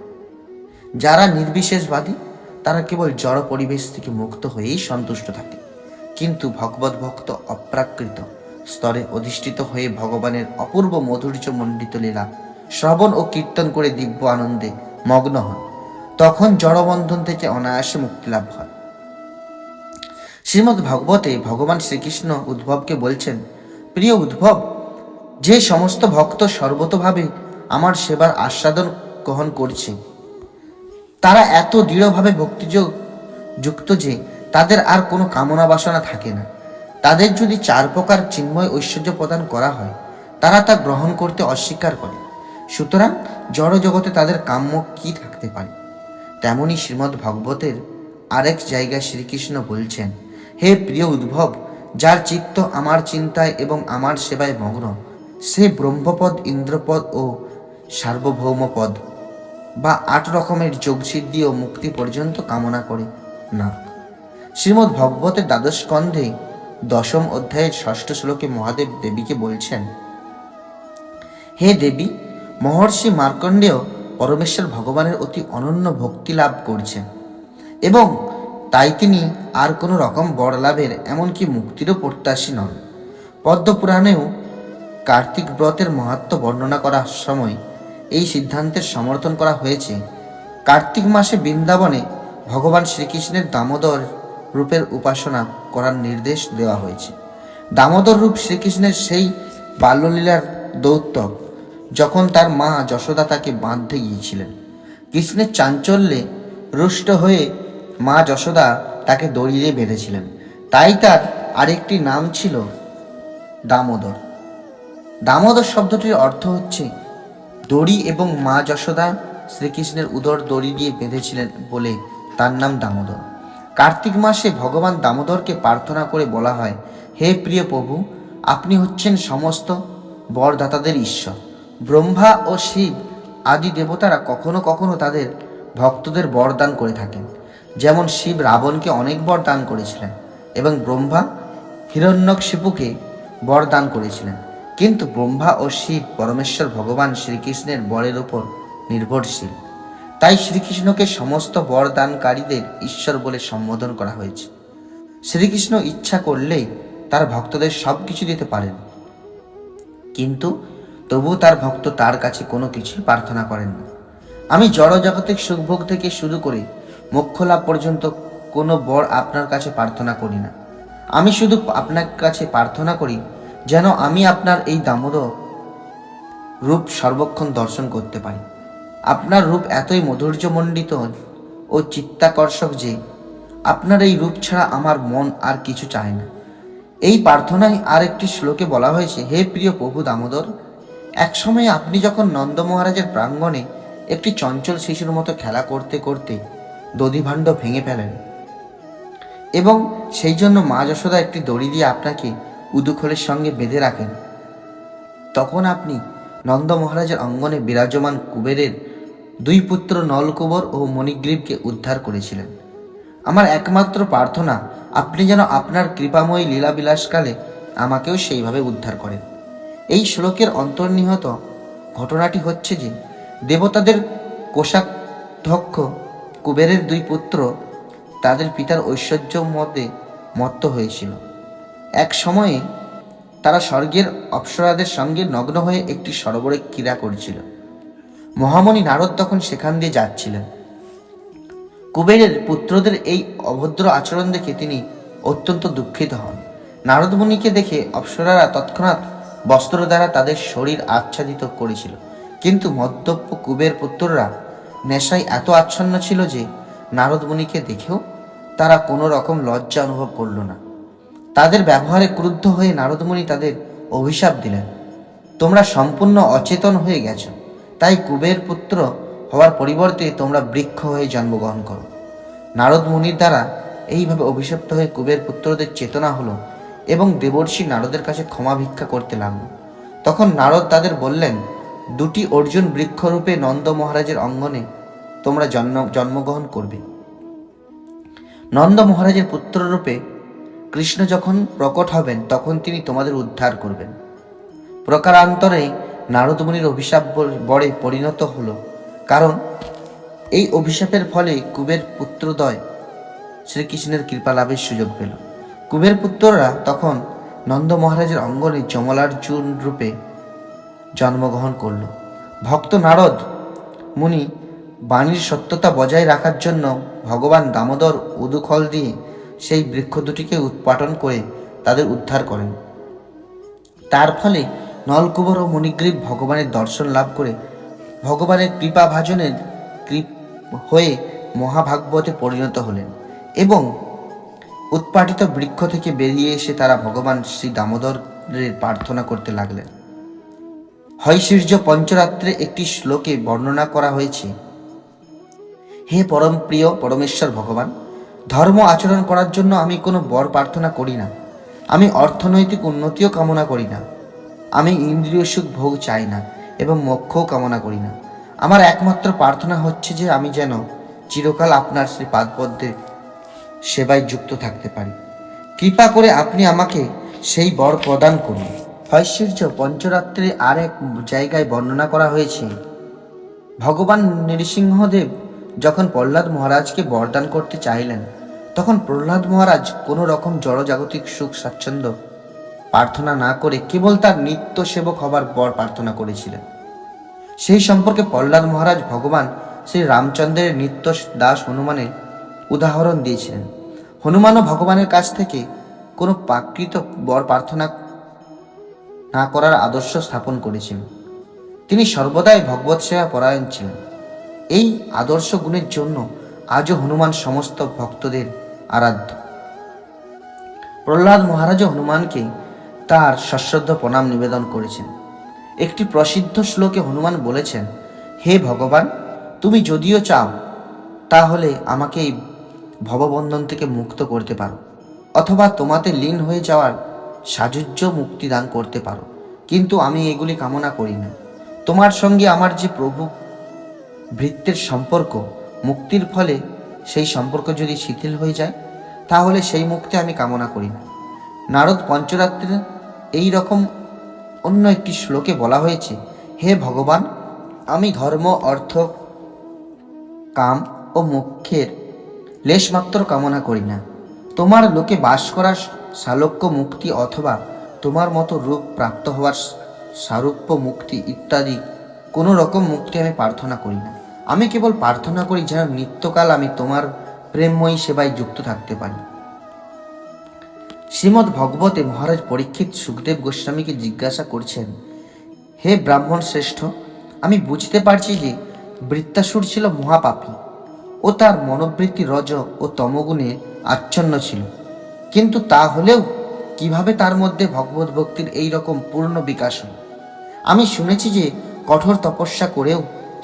যারা নির্বিশেষবাদী, তারা কেবল জড় পরিবেশ থেকে মুক্ত হয়েই সন্তুষ্ট থাকে, কিন্তু ভগবত ভক্ত অপ্রাকৃত স্তরে অধিষ্ঠিত হয়ে ভগবানের অপূর্ব মধুর্য মণ্ডিত লীলা শ্রবণ ও কীর্তন করে দিব্য আনন্দে মগ্ন হন। তখন জড়বন্ধন থেকে অনায়াসে মুক্তি লাভ হয়। শ্রীমদ্ ভাগবতে ভগবান শ্রীকৃষ্ণ উদ্ধবকে বলছেন, প্রিয় উদ্ধব, যে সমস্ত ভক্ত সর্বতভাবে আমার সেবার আস্বাদন গ্রহণ করছে, তারা এত দৃঢ়ভাবে ভক্তিযোগ যুক্ত যে তাদের আর কোনো কামনা বাসনা থাকে না। তাদের যদি 4 প্রকার চিন্ময় ঐশ্বর্য প্রদান করা হয়, তারা তা গ্রহণ করতে অস্বীকার করে। সুতরাং জড় জগতে তাদের কাম্য কি থাকতে পারে? তেমনি শ্রীমদ্ ভগবতের আরেক জায়গায় শ্রীকৃষ্ণ বলছেন, হে প্রিয় উদ্ধব, যার চিত্ত আমার চিন্তায় এবং আমার সেবায় মগ্ন, সে ব্রহ্মপদ, ইন্দ্রপদ ও সার্বভৌমপদ বা 8 রকমের যোগসিদ্ধি ও মুক্তি পর্যন্ত কামনা করে না। শ্রীমদ্ ভগবতের 12 স্কন্ধে 10ম অধ্যায়ের 6ষ্ঠ শ্লোকে মহাদেব দেবীকে বলছেন, হে দেবী, মহর্ষি মার্কণ্ডেয় পরমেশ্বর ভগবানের অতি অনন্য ভক্তি লাভ করছেন, এবং তাই তিনি আর কোনো রকম বর লাভের, এমনকি মুক্তিরও প্রত্যাশী নন। পদ্মপুরাণেও কার্তিক ব্রতের মাহাত্ম্য বর্ণনা করার সময় এই সিদ্ধান্তের সমর্থন করা হয়েছে। কার্তিক মাসে বৃন্দাবনে ভগবান শ্রীকৃষ্ণের দামোদর রূপের উপাসনা করার নির্দেশ দেওয়া হয়েছে। দামোদর রূপ শ্রীকৃষ্ণের সেই বাল্যলীলার দ্যোতক, যখন তার মা যশোদা তাকে বাঁধতে গিয়েছিলেন। কৃষ্ণের চাঞ্চল্যে রুষ্ট হয়ে মা যশোদা তাকে দড়ি দিয়ে বেঁধেছিলেন। তাই তার আরেকটি নাম ছিল দামোদর। দামোদর শব্দটির অর্থ হচ্ছে দড়ি, এবং মা যশোদা শ্রীকৃষ্ণের উদর দড়ি দিয়ে বেঁধেছিলেন বলে তার নাম দামোদর। কার্তিক মাসে ভগবান দামোদরকে প্রার্থনা করে বলা হয়, হে প্রিয় প্রভু, আপনি হচ্ছেন সমস্ত বরদাতাদের ঈশ্বর। ব্রহ্মা ও শিব আদি দেবতারা কখনো কখনো তাদের ভক্তদের বর দান করে থাকেন। যেমন শিব রাবণকে অনেক বর দান করেছিলেন এবং ব্রহ্মা হিরণ্যকশিপুকে বর দান করেছিলেন। কিন্তু ব্রহ্মা ও শিব পরমেশ্বর ভগবান শ্রীকৃষ্ণের বরের উপর নির্ভরশীল। তাই শ্রীকৃষ্ণকে সমস্ত বরদানকারীদের ঈশ্বর বলে সম্বোধন করা হয়েছে। শ্রীকৃষ্ণ ইচ্ছা করলেই তার ভক্তদের সব কিছু দিতে পারেন, কিন্তু তবু তার ভক্ত তার কাছে কোনো কিছুই প্রার্থনা করেন না। আমি জড়জাগতিক সুখভোগ থেকে শুরু করে মোক্ষ লাভ পর্যন্ত কোনো বর আপনার কাছে প্রার্থনা করি না। আমি শুধু আপনার কাছে প্রার্থনা করি যেন আমি আপনার এই দামোদর রূপ সর্বক্ষণ দর্শন করতে পারি। আপনার রূপ এতই মাধুর্যমণ্ডিত ও চিত্তাকর্ষক যে আপনার এই রূপ ছাড়া আমার মন আর কিছু চায় না। এই প্রার্থনায় আর একটি শ্লোকে বলা হয়েছে, হে প্রিয় প্রভু দামোদর, একসময় আপনি যখন নন্দ মহারাজের প্রাঙ্গণে একটি চঞ্চল শিশুর মতো খেলা করতে করতে দধিভাণ্ড ভেঙে ফেলেন এবং সেই জন্য মা যশোদা একটি দড়ি দিয়ে আপনাকে উদুখোলের সঙ্গে বেঁধে রাখেন, তখন আপনি নন্দ মহারাজের অঙ্গনে বিরাজমান কুবেরের দুই পুত্র নলকুবর ও মণিগ্রীবকে উদ্ধার করেছিলেন। আমার একমাত্র প্রার্থনা আপনি যেন আপনার কৃপাময়ী লীলাবিলাসকালে আমাকেও সেইভাবে উদ্ধার করেন। এই শ্লোকের অন্তর্নিহিত ঘটনাটি হচ্ছে যে দেবতাদের কোষাধ্যক্ষ কুবেরের দুই পুত্র তাদের পিতার ঐশ্বর্য মধ্যে মত্ত হয়েছিল। এক সময়ে তারা স্বর্গের অপ্সরাদের সঙ্গে নগ্ন হয়ে একটি সরোবরে ক্রীড়া করছিল। মহামণি নারদ তখন সেখান দিয়ে যাচ্ছিলেন। কুবেরের পুত্রদের এই অভদ্র আচরণ দেখে তিনি অত্যন্ত দুঃখিত হন। নারদ মুনিকে দেখে অপ্সরারা তৎক্ষণাৎ বস্ত্র দ্বারা তাদের শরীর আচ্ছাদিত করেছিল, কিন্তু মদ্যপ কুবের পুত্ররা নেশায় এত আচ্ছন্ন ছিল যে নারদ মুনিকে দেখেও তারা কোনো রকম লজ্জা অনুভব করল না। তাদের ব্যবহারে ক্রুদ্ধ হয়ে নারদ মুনি তাদের অভিশাপ দিলেন, তোমরা সম্পূর্ণ অচেতন হয়ে গেছ, তাই কুবের পুত্র হওয়ার পরিবর্তে তোমরা বৃক্ষ হয়ে জন্মগ্রহণ করো। নারদ মুনির দ্বারা এইভাবে অভিশপ্ত হয়ে কুবের পুত্রদের চেতনা হলো এবং দেবর্ষি নারদের কাছে ক্ষমা ভিক্ষা করতে লাগলো। তখন নারদ তাদের বললেন, দুটি অর্জুন বৃক্ষরূপে নন্দ মহারাজের অঙ্গনে তোমরা জন্মগ্রহণ করবে। নন্দ মহারাজের পুত্ররূপে কৃষ্ণ যখন প্রকট হবেন তখন তিনি তোমাদের উদ্ধার করবেন। প্রকারান্তরে নারদ মুনির অভিশাপ বড়ে পরিণত হলো, কারণ এই অভিশাপের ফলে কুবের পুত্রদ্বয় শ্রীকৃষ্ণের কৃপা লাভের সুযোগ পেল। কুবের পুত্ররা তখন নন্দ মহারাজের অঙ্গনে যমলার্জুন রূপে জন্মগ্রহণ করল। ভক্ত নারদ মুনি বাণীর সত্যতা বজায় রাখার জন্য ভগবান দামোদর উদুখল দিয়ে সেই বৃক্ষ দুটিকে উৎপাটন করে তাদের উদ্ধার করেন। তার ফলে নলকুবর ও মণিগ্রীব ভগবানের দর্শন লাভ করে ভগবানের কৃপা ভাজনের হয়ে মহাভাগবতে পরিণত হলেন এবং উৎপাটিত বৃক্ষ থেকে বেরিয়ে এসে তারা ভগবান শ্রী দামোদরের প্রার্থনা করতে লাগলেন। হৈশীর্য পঞ্চরাত্রে একটি শ্লোকে বর্ণনা করা হয়েছে, হে পরম প্রিয় পরমেশ্বর ভগবান, ধর্ম আচরণ করার জন্য আমি কোনো বর প্রার্থনা করি না। আমি অর্থনৈতিক উন্নতিও কামনা করি না। আমি ইন্দ্রিয় সুখ ভোগ চাই না এবং মোক্ষও কামনা করি না। আমার একমাত্র প্রার্থনা হচ্ছে যে আমি যেন চিরকাল আপনার শ্রী পাদপদ্মের সেবায় যুক্ত থাকতে পারি। কৃপা করে আপনি আমাকে সেই বর প্রদান করুন। হৈশীর্য পঞ্চরাত্রে আর এক জায়গায় বর্ণনা করা হয়েছে, ভগবান নৃসিংহদেব যখন প্রহ্লাদ মহারাজকে বরদান করতে চাইলেন তখন প্রহ্লাদ মহারাজ কোনো রকম জড়জাগতিক সুখ স্বাচ্ছন্দ্য প্রার্থনা না করে কেবল তার নিত্য সেবক হবার বর প্রার্থনা করেছিলেন। সেই সম্পর্কে প্রহ্লাদ মহারাজ ভগবান শ্রী রামচন্দ্রের নিত্য দাস হনুমানের উদাহরণ দিয়েছিলেন। হনুমানও ভগবানের কাছ থেকে কোনো প্রাকৃত বর প্রার্থনা না করার আদর্শ স্থাপন করেছিলেন। তিনি সর্বদাই ভগবৎ সেবা পরায়ণ ছিলেন। এই আদর্শ গুণের জন্য আজও হনুমান সমস্ত ভক্তদের আরাধ্য। প্রহ্লাদ মহারাজও হনুমানকে তার সশ্রদ্ধ প্রণাম নিবেদন করেছেন। একটি প্রসিদ্ধ শ্লোকে হনুমান বলেছেন, হে ভগবান, তুমি যদিও চাও তাহলে আমাকে এই ভববন্ধন থেকে মুক্ত করতে পারো, অথবা তোমাতে লীন হয়ে যাওয়ার সাযুজ্য মুক্তি দান করতে পারো, কিন্তু আমি এগুলি কামনা করি না। তোমার সঙ্গে আমার যে প্রভু ভৃত্যের সম্পর্ক, মুক্তির ফলে সেই সম্পর্ক যদি শিথিল হয়ে যায়, তাহলে সেই মুক্তি আমি কামনা করি না। নারদ পঞ্চরাত্রের এই রকম অন্য একটি শ্লোকে বলা হয়েছে, হে ভগবান, আমি ধর্ম, অর্থ, কাম ও মোক্ষের লেশমাত্র কামনা করি না। তোমার লোকে বাস করার সালোক্য মুক্তি অথবা তোমার মতো রূপ প্রাপ্ত হওয়ার সারূপ্য মুক্তি ইত্যাদি কোনো রকম মুক্তি আমি প্রার্থনা করি না। আমি কেবল প্রার্থনা করি যেন নিত্যকাল আমি তোমার প্রেমময়ী সেবায় যুক্ত থাকতে পারি। শ্রীমদ্ ভগবতে মহারাজ পরীক্ষিত সুখদেব গোস্বামীকে জিজ্ঞাসা করছেন, হে ব্রাহ্মণ শ্রেষ্ঠ, আমি বুঝতে পারছি যে বৃত্তাসুর ছিল মহাপাপী ও তার মনোবৃত্তি রজ ও তমগুণে আচ্ছন্ন ছিল, কিন্তু তা হলেও কিভাবে তার মধ্যে ভগবত ভক্তির এই রকম পূর্ণ বিকাশ হল? আমি শুনেছি যে কঠোর তপস্যা করেও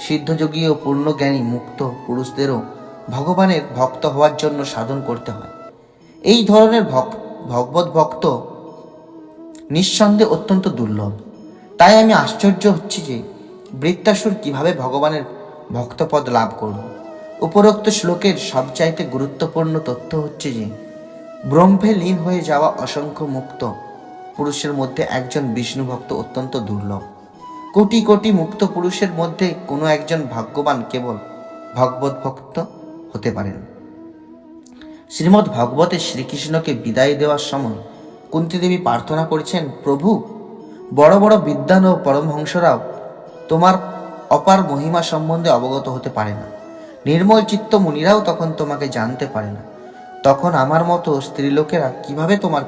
সিদ্ধযোগী ও পূর্ণজ্ঞানী মুক্ত পুরুষদেরও ভগবানের ভক্ত হওয়ার জন্য সাধন করতে হয়। এই ধরনের ভগবত ভক্ত নিঃসন্দেহে অত্যন্ত দুর্লভ। তাই আমি আশ্চর্য হচ্ছি যে বৃত্তাসুর কিভাবে ভগবানের ভক্তপদ লাভ করল। উপরোক্ত শ্লোকের সবচাইতে গুরুত্বপূর্ণ তথ্য হচ্ছে যে ব্রহ্মে লীন হয়ে যাওয়া অসংখ্য মুক্ত পুরুষের মধ্যে একজন বিষ্ণু ভক্ত অত্যন্ত দুর্লভ। কোটি কোটি মুক্ত পুরুষের মধ্যে কোনো একজন ভাগ্যবান কেবল ভগবত ভক্ত হতে পারেন। শ্রীমদ্ ভগবতে শ্রীকৃষ্ণকে বিদায় দেওয়ার সময় কুন্তী দেবী প্রার্থনা করেছেন, প্রভু, বড় বড় বিদ্বান ও পরমহংসরাও তোমার অপার মহিমা সম্বন্ধে অবগত হতে পারে না। নির্মল চিত্ত মুনিরাও তখন তোমাকে জানতে পারে না। তখন আমার মতো স্ত্রীলোকেরা কিভাবে তোমার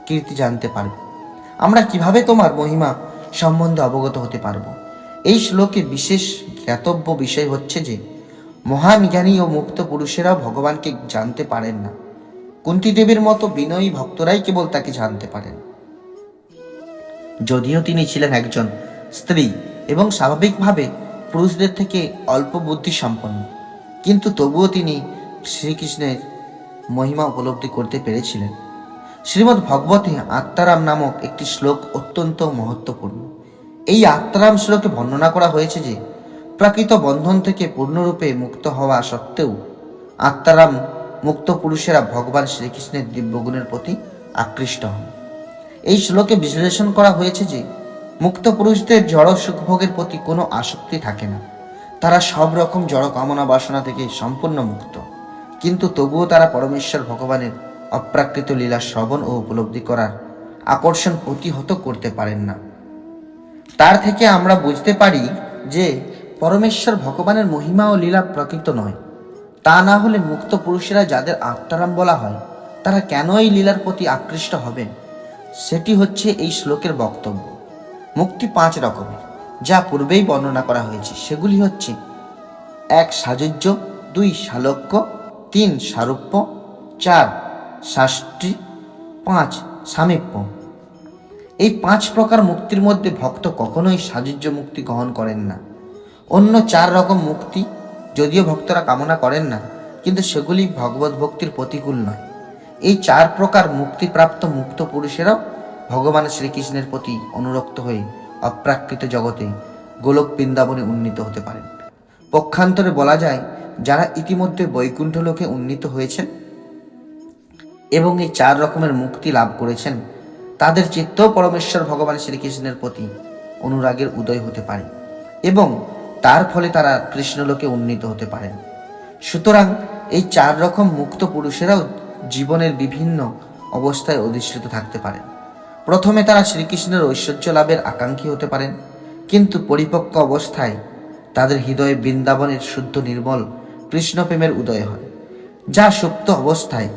কীর্তি জানতে পারবে? আমরা কিভাবে তোমার মহিমা সম্বন্ধে অবগত হতে পারব? এই শ্লোকে বিশেষ জ্ঞাতব্য বিষয় হচ্ছে যে মহান জ্ঞানী ও মুক্ত পুরুষেরাও ভগবানকে জানতে পারেন না। কুন্তী দেবীর মতো বিনয়ী ভক্তরাই কেবল তাকে জানতে পারেন। যদিও তিনি ছিলেন একজন স্ত্রী এবং স্বাভাবিকভাবে পুরুষদের থেকে অল্প বুদ্ধি সম্পন্ন, কিন্তু তবুও তিনি শ্রীকৃষ্ণের মহিমা উপলব্ধি করতে পেরেছিলেন। শ্রীমদ্ ভগবতে আত্মারাম নামক একটি শ্লোক অত্যন্ত মহত্বপূর্ণ। এই আত্মারাম শ্লোকে বর্ণনা করা হয়েছে যে প্রাকৃত বন্ধন থেকে পূর্ণরূপে মুক্ত হওয়া সত্ত্বেও আত্মারাম মুক্ত পুরুষেরা ভগবান শ্রীকৃষ্ণের দিব্যগুণের প্রতি আকৃষ্ট হন। এই শ্লোকে বিশ্লেষণ করা হয়েছে যে মুক্ত পুরুষদের জড় সুখভোগের প্রতি কোনো আসক্তি থাকে না। তারা সব রকম জড় কামনা বাসনা থেকে সম্পূর্ণ মুক্ত, কিন্তু তবুও তারা পরমেশ্বর ভগবানের অপ্রাকৃত লীলা শ্রবণ ও উপলব্ধি করার আকর্ষণ প্রতিহত করতে পারেন না। তার থেকে আমরা বুঝতে পারি যে পরমেশ্বর ভগবানের মহিমা ও লীলা প্রকৃত নয়। তা না হলে মুক্ত পুরুষেরা যাদের আত্মারাম বলা হয় তারা কেন এই লীলার প্রতি আকৃষ্ট হবেন? সেটি হচ্ছে এই শ্লোকের বক্তব্য। মুক্তি 5 রকমের, যা পূর্বেই বর্ণনা করা হয়েছে। সেগুলি হচ্ছে 1 সাযুজ্য, 2 সালোক্য, 3 সারূপ্য, 4 শাস্ত্রী, 5 সামীপ্য। এই 5 প্রকার মুক্তির মধ্যে ভক্ত কখনোই সাযুজ্য মুক্তি গ্রহণ করেন না। অন্য 4 রকম মুক্তি যদিও ভক্তরা কামনা করেন না, কিন্তু সেগুলি ভগবত ভক্তির প্রতিকূল নয়। এই 4 প্রকার মুক্তিপ্রাপ্ত মুক্ত পুরুষেরাও ভগবান শ্রীকৃষ্ণের প্রতি অনুরক্ত হয়ে অপ্রাকৃত জগতে গোলক বৃন্দাবনে উন্নীত হতে পারেন। পক্ষান্তরে বলা যায়, যারা ইতিমধ্যে বৈকুণ্ঠ লোকে উন্নীত হয়েছেন এবং এই 4 রকমের মুক্তি লাভ করেছেন, তাদের চিত্তেও পরমেশ্বর ভগবান শ্রীকৃষ্ণের প্রতি অনুরাগের উদয় হতে পারে এবং তার ফলে তারা কৃষ্ণলোকে উন্নীত হতে পারেন। সুতরাং এই 4 রকম মুক্ত পুরুষেরাও জীবনের বিভিন্ন অবস্থায় অধিষ্ঠিত থাকতে পারেন। প্রথমে তারা শ্রীকৃষ্ণের ঐশ্বর্য লাভের আকাঙ্ক্ষী হতে পারেন, কিন্তু পরিপক্ক অবস্থায় তাদের হৃদয়ে বৃন্দাবনের শুদ্ধ নির্মল কৃষ্ণপ্রেমের উদয় হয়, যা সুপ্ত অবস্থায়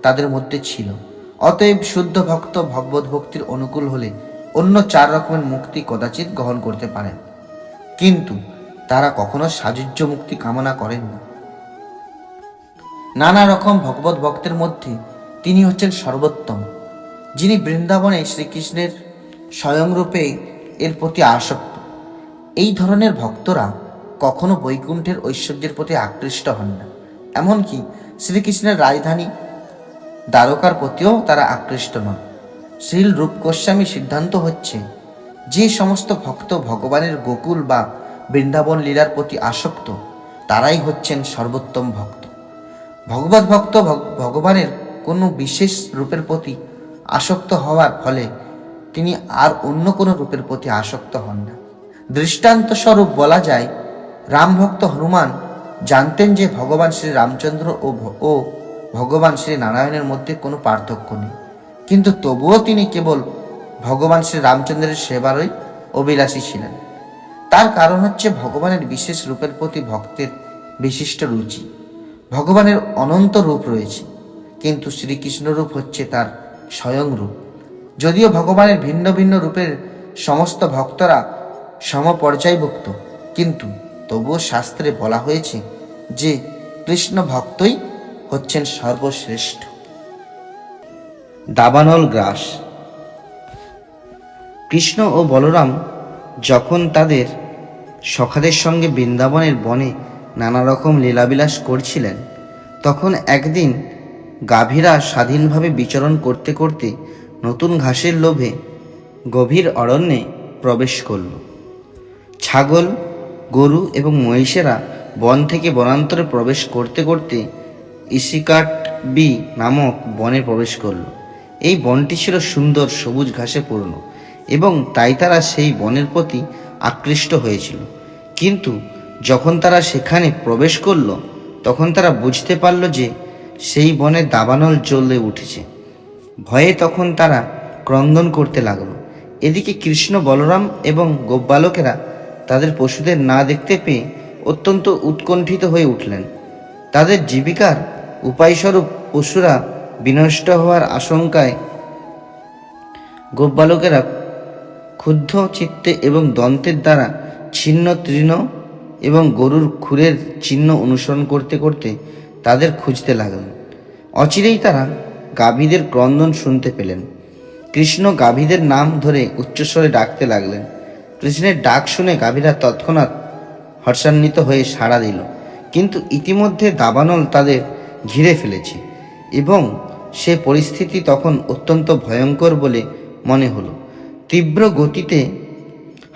তাদের মধ্যে ছিল। অতএব শুদ্ধ ভক্ত ভগবত ভক্তির অনুকূল হলে অন্য 4 রকমের মুক্তি কদাচিৎ গ্রহণ করতে পারেন, কিন্তু তারা কখনো সাযুজ্য মুক্তি কামনা করেন না। নানা রকম ভগবত ভক্তের মধ্যে তিনি হচ্ছেন সর্বোত্তম। যিনি বৃন্দাবনে শ্রীকৃষ্ণের স্বয়ংরূপে এর প্রতি আসক্ত। এই ধরনের ভক্তরা কখনো বৈকুণ্ঠের ঐশ্বর্যের প্রতি আকৃষ্ট হন না, এমনকি শ্রীকৃষ্ণের রাজধানী দ্বারকার প্রতিও তারা আকৃষ্ট নন। শ্রীল রূপ গোস্বামী সিদ্ধান্ত হচ্ছে, যে সমস্ত ভক্ত ভগবানের গোকুল বা বৃন্দাবন লীলার প্রতি আসক্ত তারাই হচ্ছেন সর্বোত্তম ভক্ত। ভগবত ভক্ত ভগবানের কোনো বিশেষ রূপের প্রতি আসক্ত হওয়ার ফলে তিনি আর অন্য কোনো রূপের প্রতি আসক্ত হন না। দৃষ্টান্ত স্বরূপ বলা যায়, রামভক্ত হনুমান জানতেন যে ভগবান শ্রী রামচন্দ্র ও ভগবান শ্রী নারায়ণের মধ্যে কোনো পার্থক্য নেই, কিন্তু তবুও তিনি কেবল ভগবান শ্রী রামচন্দ্রের সেবারই অভিলাষী ছিলেন। তার কারণ হচ্ছে ভগবানের বিশেষ রূপের প্রতি ভক্তের বিশিষ্ট রুচি। ভগবানের অনন্ত রূপ রয়েছে, কিন্তু শ্রীকৃষ্ণ রূপ হচ্ছে তার স্বয়ং রূপ। যদিও ভগবানের ভিন্ন ভিন্ন রূপের সমস্ত ভক্তরা সমপর্যায়ভুক্ত, কিন্তু তবুও শাস্ত্রে বলা হয়েছে যে কৃষ্ণ ভক্তই হচ্ছেন সর্বশ্রেষ্ঠ। দাবানল গ্রাস। কৃষ্ণ ও বলরাম যখন তাদের সখাদের সঙ্গে বৃন্দাবনের বনে নানা রকম লীলাবিলাস করছিলেন, তখন একদিন গাভীরা স্বাধীনভাবে বিচরণ করতে করতে নতুন ঘাসের লোভে গভীর অরণ্যে প্রবেশ করল। ছাগল, গরু এবং মহিষেরা বন থেকে বনান্তরে প্রবেশ করতে করতে ইসিকাটবি নামক বনে প্রবেশ করল। এই বনটি ছিল সুন্দর সবুজ ঘাসে পূর্ণ এবং তাই তারা সেই বনের প্রতি আকৃষ্ট হয়েছিল। কিন্তু যখন তারা সেখানে প্রবেশ করল, তখন তারা বুঝতে পারল যে সেই বনে দাবানল জ্বলে উঠেছে। ভয়ে তখন তারা ক্রন্দন করতে লাগলো। এদিকে কৃষ্ণ, বলরাম এবং গোপবালকেরা তাদের পশুদের না দেখতে পেয়ে অত্যন্ত উৎকণ্ঠিত হয়ে উঠলেন। তাদের জীবিকার উপায়স্বরূপ পশুরা বিনষ্ট হওয়ার আশঙ্কায় গোপবালকেরা ক্ষুব্ধ চিত্তে এবং দন্তের দ্বারা ছিন্ন তৃণ এবং গরুর খুরের চিহ্ন অনুসরণ করতে করতে তাদের খুঁজতে লাগলেন। অচিরেই তারা গাভীদের ক্রন্দন শুনতে পেলেন। কৃষ্ণ গাভীদের নাম ধরে উচ্চস্বরে ডাকতে লাগলেন। কৃষ্ণের ডাক শুনে গাভীরা তৎক্ষণাৎ হর্ষান্বিত হয়ে সাড়া দিল, কিন্তু ইতিমধ্যে দাবানল তাদের ঘিরে ফেলেছে এবং সে পরিস্থিতি তখন অত্যন্ত ভয়ঙ্কর বলে মনে হলো। তীব্র গতিতে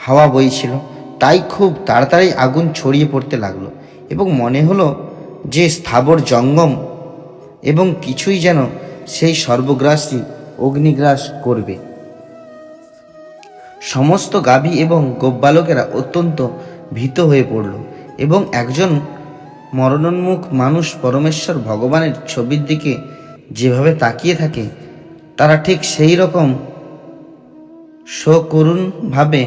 হাওয়া বইছিল, তাই খুব তাড়াতাড়ি আগুন ছড়িয়ে পড়তে লাগলো এবং মনে হলো যে স্থাবর জঙ্গম এবং কিছুই যেন সেই সর্বগ্রাসী অগ্নিগ্রাস করবে। সমস্ত গাভী এবং গোপবালকেরা অত্যন্ত ভীত হয়ে পড়ল এবং একজন মরণোন্মুখ মানুষ পরমেশ্বর ভগবানের ছবির দিকে যেভাবে তাকিয়ে থাকে, তারা ঠিক সেই রকম সকরুণভাবে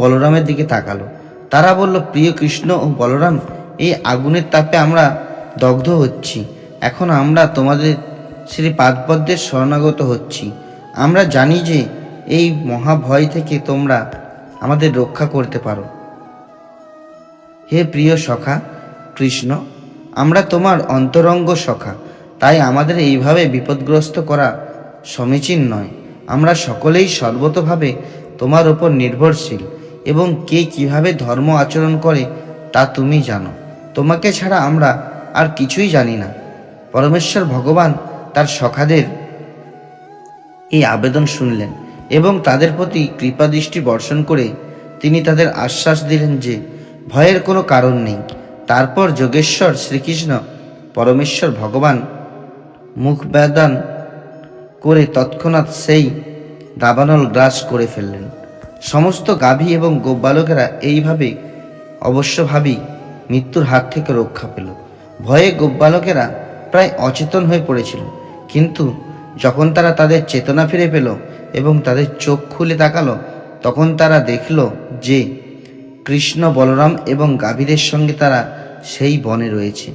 বলরামের দিকে তাকালো। তারা বলল, প্রিয় কৃষ্ণ ও বলরাম, এই আগুনের তাপে আমরা দগ্ধ হচ্ছি। এখন আমরা তোমাদের শ্রী পাদপদ্মের শরণাগত হচ্ছি। আমরা জানি যে এই মহাভয় থেকে তোমরা আমাদের রক্ষা করতে পারো। হে প্রিয় সখা কৃষ্ণ, আমরা তোমার অন্তরঙ্গ সখা, তাই আমাদের এইভাবে বিপদগ্রস্ত করা সমীচীন নয়। আমরা সকলেই সর্বতোভাবে তোমার ওপর নির্ভরশীল এবং কে কিভাবে ধর্ম আচরণ করে তা তুমি জানো। তোমাকে ছাড়া আমরা আর কিছুই জানি না। পরমেশ্বর ভগবান তার সখাদের এই আবেদন শুনলেন এবং তাদের প্রতি কৃপাদৃষ্টি বর্ষণ করে তিনি তাদের আশ্বাস দিলেন যে ভয়ের কোনো কারণ নেই। তারপর যোগেশ্বর শ্রীকৃষ্ণ পরমেশ্বর ভগবান মুখবেদন করে তৎক্ষণাৎ সেই দাবানল গ্রাস করে ফেললেন। সমস্ত গাভী এবং গোপবালকেরা এইভাবে অবশ্যভাবী মৃত্যুর হাত থেকে রক্ষা পেল। ভয়ে গোপবালকেরা প্রায় অচেতন হয়ে পড়েছিল, কিন্তু যখন তারা তাদের চেতনা ফিরে পেল এবং তাদের চোখ খুলে তাকালো, তখন তারা দেখল যে কৃষ্ণ, বলরাম এবং গাভীদের সঙ্গে তারা সেই বনে রয়েছে।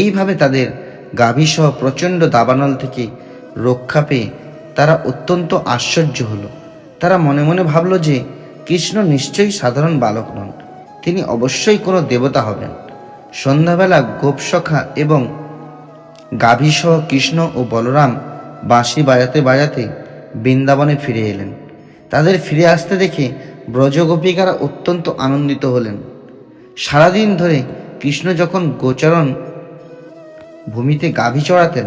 এইভাবে তাদের গাভীসহ প্রচণ্ড দাবানল থেকে রক্ষা পেয়ে তারা অত্যন্ত আশ্চর্য হলো। তারা মনে মনে ভাবল যে কৃষ্ণ নিশ্চয়ই সাধারণ বালক নন, তিনি অবশ্যই কোনো দেবতা হবেন। সন্ধ্যাবেলা গোপসখা এবং গাভীসহ কৃষ্ণ ও বলরাম বাঁশি বাজাতে বাজাতে বৃন্দাবনে ফিরে এলেন। তাদের ফিরে আসতে দেখে ব্রজগোপিকারা অত্যন্ত আনন্দিত হলেন। সারাদিন ধরে কৃষ্ণ যখন গোচরণ ভূমিতে গাভী চড়াতেন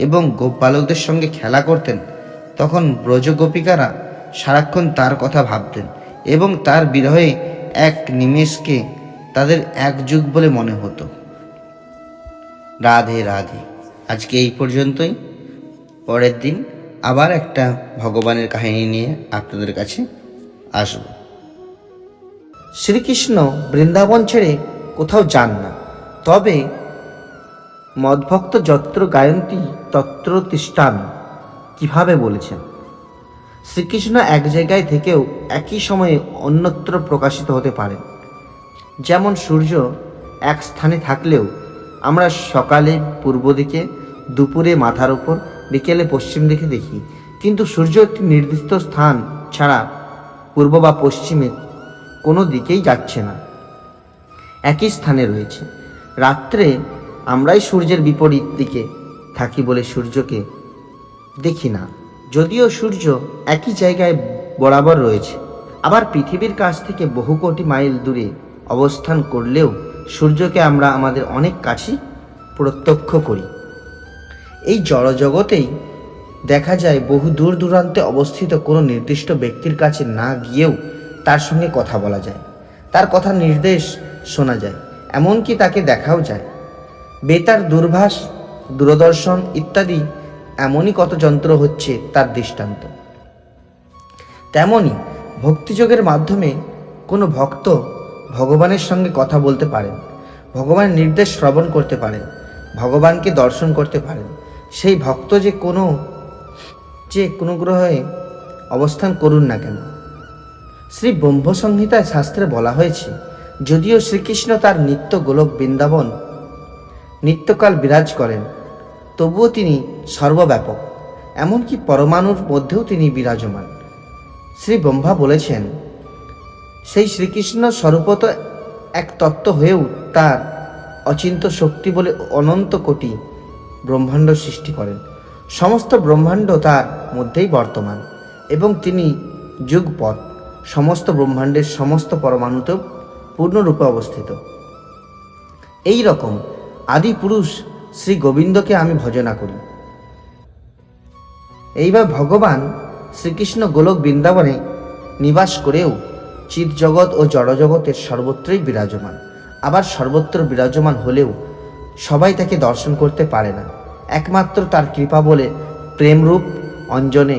এবং গোপ বালকদের সঙ্গে খেলা করতেন, তখন ব্রজগোপিকারা সারাক্ষণ তার কথা ভাবতেন এবং তার বিরহে এক নিমেষকে তাদের এক যুগ বলে মনে হতো। রাধে রাধে। আজকে এই পর্যন্তই। পরের দিন আবার একটা ভগবানের কাহিনী নিয়ে আপনাদের কাছে আসব। শ্রীকৃষ্ণ বৃন্দাবন ছেড়ে কোথাও যান না, তবে মদ্ভক্ত যত্র গায়ন্তী তত্র তিষ্ঠামি কিভাবে বলেছেন। শ্রীকৃষ্ণ এক জায়গায় থেকেও একই সময়ে অন্যত্র প্রকাশিত হতে পারেন। যেমন সূর্য এক স্থানে থাকলেও আমরা সকালে পূর্ব দিকে, দুপুরে মাথার উপর, বিকেলে পশ্চিম দিকে দেখি, কিন্তু সূর্য একটি নির্দিষ্ট স্থান ছাড়া পূর্ব বা পশ্চিমে কোনো দিকেই যাচ্ছে না, একই স্থানে রয়েছে। রাত্রে আমরাই সূর্যের বিপরীত দিকে থাকি বলে সূর্যকে দেখি না, যদিও সূর্য একই জায়গায় বরাবর রয়েছে। আবার পৃথিবীর কাছ থেকে বহু কোটি মাইল দূরে অবস্থান করলেও সূর্যকে আমরা আমাদের অনেক কাছেই প্রত্যক্ষ করি। এই জড়জগতেই দেখা যায় বহু দূর দূরান্তে অবস্থিত কোনো নির্দিষ্ট ব্যক্তির কাছে না গিয়েও তার সঙ্গে কথা বলা যায়, তার কথা নির্দেশ শোনা যায়, এমনকি তাকে দেখাও যায়। বেতার, দূরভাষ, দূরদর্শন ইত্যাদি এমনই কত যন্ত্র হচ্ছে তার দৃষ্টান্ত। তেমনি ভক্তিযোগের মাধ্যমে কোনো ভক্ত ভগবানের সঙ্গে কথা বলতে পারেন, ভগবানের নির্দেশ শ্রবণ করতে পারেন, ভগবানকে দর্শন করতে পারেন। সেই ভক্ত যে কোনো গ্রহে অবস্থান করুন না কেন। শ্রী ব্রহ্ম সংহিতায় শাস্ত্রে বলা হয়েছে, যদিও শ্রীকৃষ্ণ তার নিত্য গোলক বৃন্দাবন নিত্যকাল বিরাজ করেন, তবুও তিনি সর্বব্যাপক, এমনকি পরমাণুর মধ্যেও তিনি বিরাজমান। শ্রী ব্রহ্মা বলেছেন, সেই শ্রীকৃষ্ণ স্বরূপত এক তত্ত্ব হয়েও তার অচিন্ত শক্তি বলে অনন্ত কোটি ব্রহ্মাণ্ড সৃষ্টি করেন। সমস্ত ব্রহ্মাণ্ড তার মধ্যেই বর্তমান এবং তিনি যুগপৎ সমস্ত ব্রহ্মাণ্ডের সমস্ত পরমাণুতেও পূর্ণরূপে অবস্থিত। এই রকম আদি পুরুষ শ্রী গোবিন্দকে আমি ভজনা করি। এইবার ভগবান শ্রীকৃষ্ণ গোলক বৃন্দাবনে নিবাস করেও চিৎ জগৎ ও জড়জগতের সর্বত্রই বিরাজমান। আবার সর্বত্র বিরাজমান হলেও সবাই তাকে দর্শন করতে পারে না। একমাত্র তার কৃপা বলে প্রেমরূপ অঞ্জনে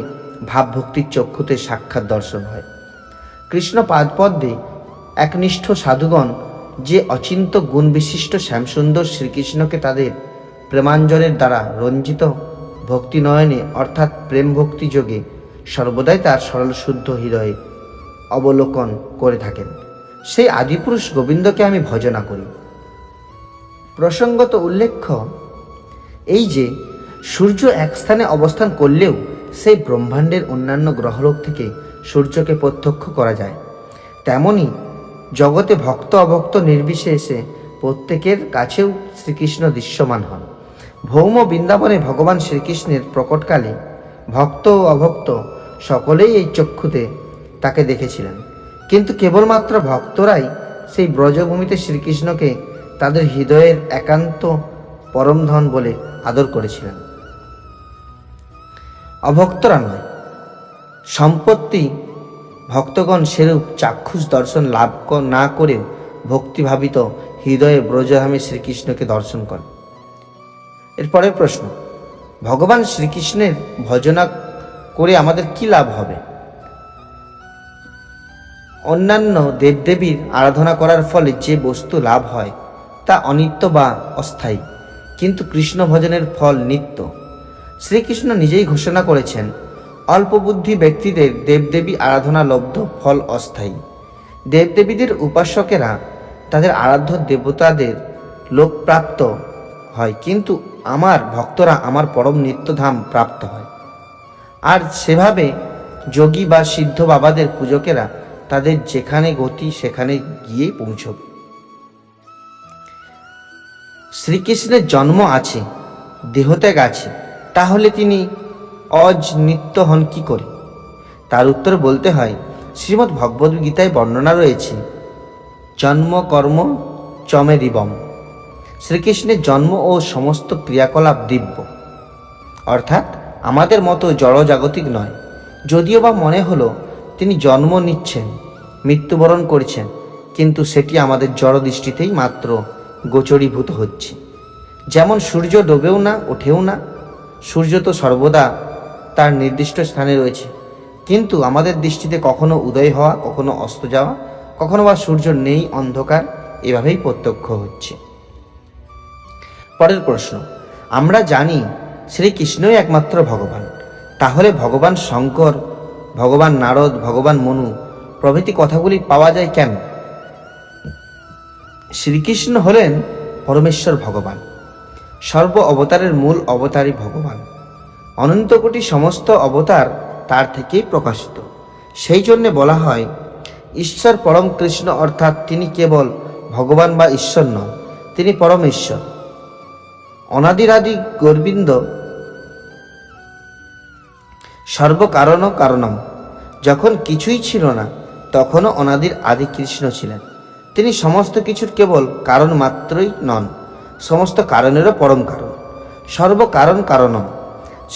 ভাবভক্তির চক্ষুতে সাক্ষাৎ দর্শন হয়। কৃষ্ণ পাদপদ্মে একনিষ্ঠ সাধুগণ যে অচিন্ত গুণ বিশিষ্ট শ্যামসুন্দর শ্রীকৃষ্ণকে তাদের প্রেমাঞ্জনের দ্বারা রঞ্জিত ভক্তি নয়নে অর্থাৎ প্রেম ভক্তি যোগে সর্বদাই তার সরল শুদ্ধ হৃদয়ে অবলোকন করে থাকেন, সেই আদিপুরুষ গোবিন্দকে আমি ভজনা করি। প্রসঙ্গত উল্লেখ্য এই যে সূর্য এক স্থানে অবস্থান করলেও সেই ব্রহ্মাণ্ডের অন্যান্য গ্রহলোক থেকে সূর্যকে প্রত্যক্ষ করা যায়। তেমনি জগতে ভক্ত অভক্ত নির্বিশেষে প্রত্যেকের কাছেও শ্রীকৃষ্ণ দৃশ্যমান হন। ভৌম বৃন্দাবনে ভগবান শ্রীকৃষ্ণের প্রকটকালে ভক্ত ও অভক্ত সকলেই এই চক্ষুতে তাকে দেখেছিলেন, কিন্তু কেবলমাত্র ভক্তরাই সেই ব্রজভূমিতে শ্রীকৃষ্ণকে তাদের হৃদয়ের একান্ত পরমধন বলে আদর করেছিলেন, অভক্তরা নয়। সম্পত্তি ভক্তগণ সেরূপ চাক্ষুষ দর্শন লাভ না করেও ভক্তিভাবিত হৃদয়ে ব্রজধামে শ্রীকৃষ্ণকে দর্শন করেন। এরপরের প্রশ্ন, ভগবান শ্রীকৃষ্ণের ভজনা করে আমাদের কি লাভ হবে? অন্যান্য দেবদেবীর আরাধনা করার ফলে যে বস্তু লাভ হয় তা অনিত্য বা অস্থায়ী, কিন্তু কৃষ্ণ ভজনের ফল নিত্য। শ্রীকৃষ্ণ নিজেই ঘোষণা করেছেন, অল্প বুদ্ধি ব্যক্তিদের দেবদেবী আরাধনা লব্ধ ফল অস্থায়ী। দেবদেবীদের উপাসকেরা তাদের আরাধ্য দেবতাদের লোকপ্রাপ্ত হয়, কিন্তু আমার ভক্তরা আমার পরম নিত্যধাম প্রাপ্ত হয়। আর সেভাবে যোগী বা সিদ্ধ বাবাদের পূজকেরা তাদের যেখানে গতি সেখানে গিয়ে পৌঁছবে। শ্রীকৃষ্ণের জন্ম আছে, দেহত্যাগ আছে, তাহলে তিনি অজ নিত্য হন কি করে? তার উত্তর বলতে হয়, শ্রীমদ্ ভগবদ্ গীতায় বর্ণনা রয়েছে, জন্ম কর্ম চমে দিবম। শ্রীকৃষ্ণের জন্ম ও সমস্ত ক্রিয়াকলাপ দিব্য, অর্থাৎ আমাদের মতো জড়জাগতিক নয়। যদিও বা মনে হলো তিনি জন্ম নিচ্ছেন, মৃত্যুবরণ করছেন, কিন্তু সেটি আমাদের জড় দৃষ্টিতেই মাত্র গোচরীভূত হচ্ছে। যেমন সূর্য ডোবেও না, ওঠেও না। সূর্য তো সর্বদা তার নির্দিষ্ট স্থানে রয়েছে, কিন্তু আমাদের দৃষ্টিতে কখনো উদয় হওয়া, কখনো অস্ত যাওয়া, কখনো বা সূর্য নেই, অন্ধকার, এভাবেই প্রত্যক্ষ হচ্ছে। পরের প্রশ্ন, আমরা জানি শ্রীকৃষ্ণই একমাত্র ভগবান, তাহলে ভগবান শঙ্কর, ভগবান নারদ, ভগবান মনু প্রভৃতি কথাগুলি পাওয়া যায় কেন? শ্রীকৃষ্ণ হলেন পরমেশ্বর ভগবান, সর্ব অবতারের মূল অবতারই ভগবান। অনন্ত কোটি সমস্ত অবতার তার থেকেই প্রকাশিত। সেই জন্যে বলা হয় ঈশ্বর পরম কৃষ্ণ, অর্থাৎ তিনি কেবল ভগবান বা ঈশ্বর নন, তিনি পরমেশ্বর। অনাদিরাদি গোবিন্দ সর্বকারণ কারণম। যখন কিছুই ছিল না, তখনও অনাদির আদি কৃষ্ণ ছিলেন। তিনি সমস্ত কিছুর কেবল কারণ মাত্রই নন, সমস্ত কারণেরও পরম কারণ। সর্বকারণ কারণম।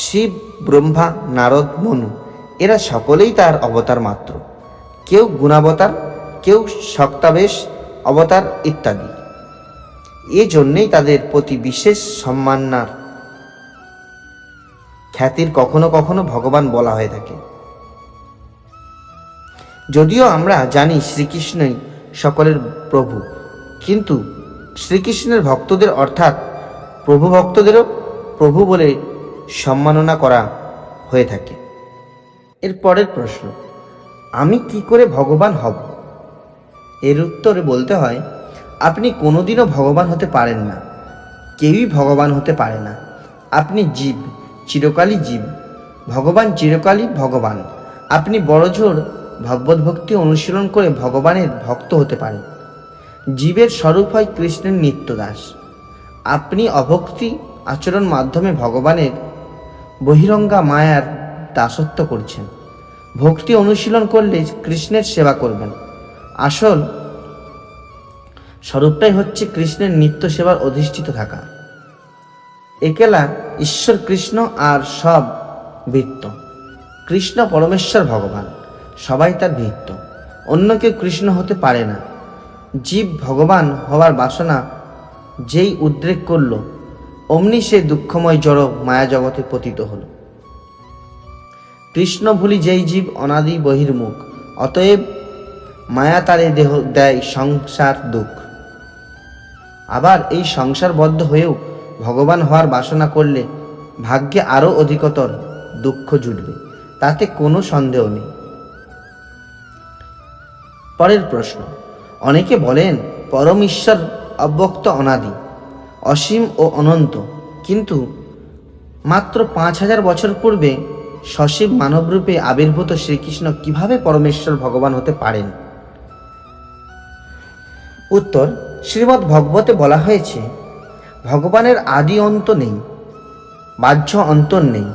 শিব, ব্রহ্মা, নারদ, মনু এরা সকলেই তার অবতার মাত্র। কেউ গুণাবতার, কেউ শক্তাবেশ অবতার ইত্যাদি। এজন্যেই তাদের প্রতি বিশেষ সম্মাননার খ্যাতির কখনো কখনো ভগবান বলা হয়ে থাকে। যদিও আমরা জানি শ্রীকৃষ্ণই সকলের প্রভু, কিন্তু শ্রীকৃষ্ণের ভক্তদের অর্থাৎ প্রভু ভক্তদেরও প্রভু বলে সম্মাননা করা হয়ে থাকে। এর পরের প্রশ্ন, আমি কি করে ভগবান হব? এর উত্তরে বলতে হয়, আপনি কোনোদিনও ভগবান হতে পারেন না, কেউই ভগবান হতে পারে না। আপনি জীব, চিরকালই জীব। ভগবান চিরকালই ভগবান। আপনি বড়জোর ভগবত ভক্তি অনুশীলন করে ভগবানের ভক্ত হতে পারেন। জীবের স্বরূপ হয় কৃষ্ণের নিত্যদাস। আপনি অভক্তি আচরণ মাধ্যমে ভগবানের বহিরঙ্গা মায়ার দাসত্ব করছেন। ভক্তি অনুশীলন করলে কৃষ্ণের সেবা করবেন। আসল স্বরূপটাই হচ্ছে কৃষ্ণের নিত্য সেবার অধিষ্ঠিত থাকা। একেলা ঈশ্বর কৃষ্ণ আর সব ভৃত্য। কৃষ্ণ পরমেশ্বর ভগবান, সবাই তার ভৃত্য। অন্য কেউ কৃষ্ণ হতে পারে না। জীব ভগবান হওয়ার বাসনা যেই উদ্রেক করল, অমনি সে দুঃখময় জড় মায়া জগতে পতিত হল। কৃষ্ণ ভুলি যেই জীব অনাদি বহির্মুখ, অতএব মায়া তারে দেহ দেয় সংসার দুঃখ। আবার এই সংসারবদ্ধ হয়েও ভগবান হওয়ার বাসনা করলে ভাগ্যে আরও অধিকতর দুঃখ জুটবে, তাতে কোনো সন্দেহ নেই। পরের প্রশ্ন, অনেকে বলেন পরম ঈশ্বর অব্যক্ত, অনাদি, অসীম ও অনন্ত, কিন্তু মাত্র 5000 বছর পূর্বে সসীম মানবরূপে আবির্ভূত শ্রীকৃষ্ণ কিভাবে পরমেশ্বর ভগবান হতে পারেন? উত্তর, শ্রীমদ্ ভগবতে বলা হয়েছে, ভগবানের আদি অন্ত নেই, বাহ্য অন্তর নেই,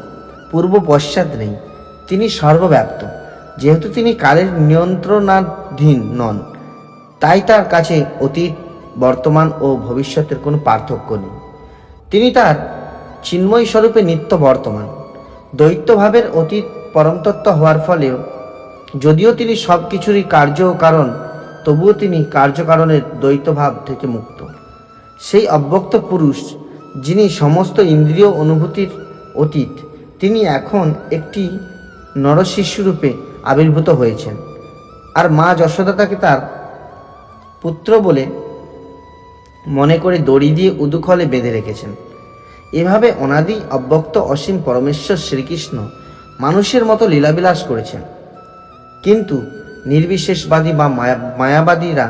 পূর্ব পশ্চাৎ নেই। তিনি সর্বব্যাপ্ত। যেহেতু তিনি কালের নিয়ন্ত্রণাধীন নন, তাই তার কাছে অতীত, বর্তমান ও ভবিষ্যতের কোনো পার্থক্য নেই। তিনি তার চিন্ময় স্বরূপে নিত্য বর্তমান। দ্বৈতভাবের অতীত পরমতত্ত্ব হওয়ার ফলেও যদিও তিনি সব কিছুরই কার্য ও কারণ, তবুও তিনি কার্যকারণের দ্বৈতভাব থেকে মুক্ত। সেই অব্যক্ত পুরুষ যিনি সমস্ত ইন্দ্রিয় অনুভূতির অতীত, তিনি এখন একটি নরশিশুরূপে আবির্ভূত হয়েছেন, আর মা যশোদা তাকে তার পুত্র বলে মনে করে দড়ি দিয়ে উদুখলে বেঁধে রেখেছেন। এভাবে অনাদি অব্যক্ত অসীম পরমেশ্বর শ্রীকৃষ্ণ মানুষের মতো লীলাবিলাস করেছেন, কিন্তু নির্বিশেষবাদী বা মায়াবাদীরা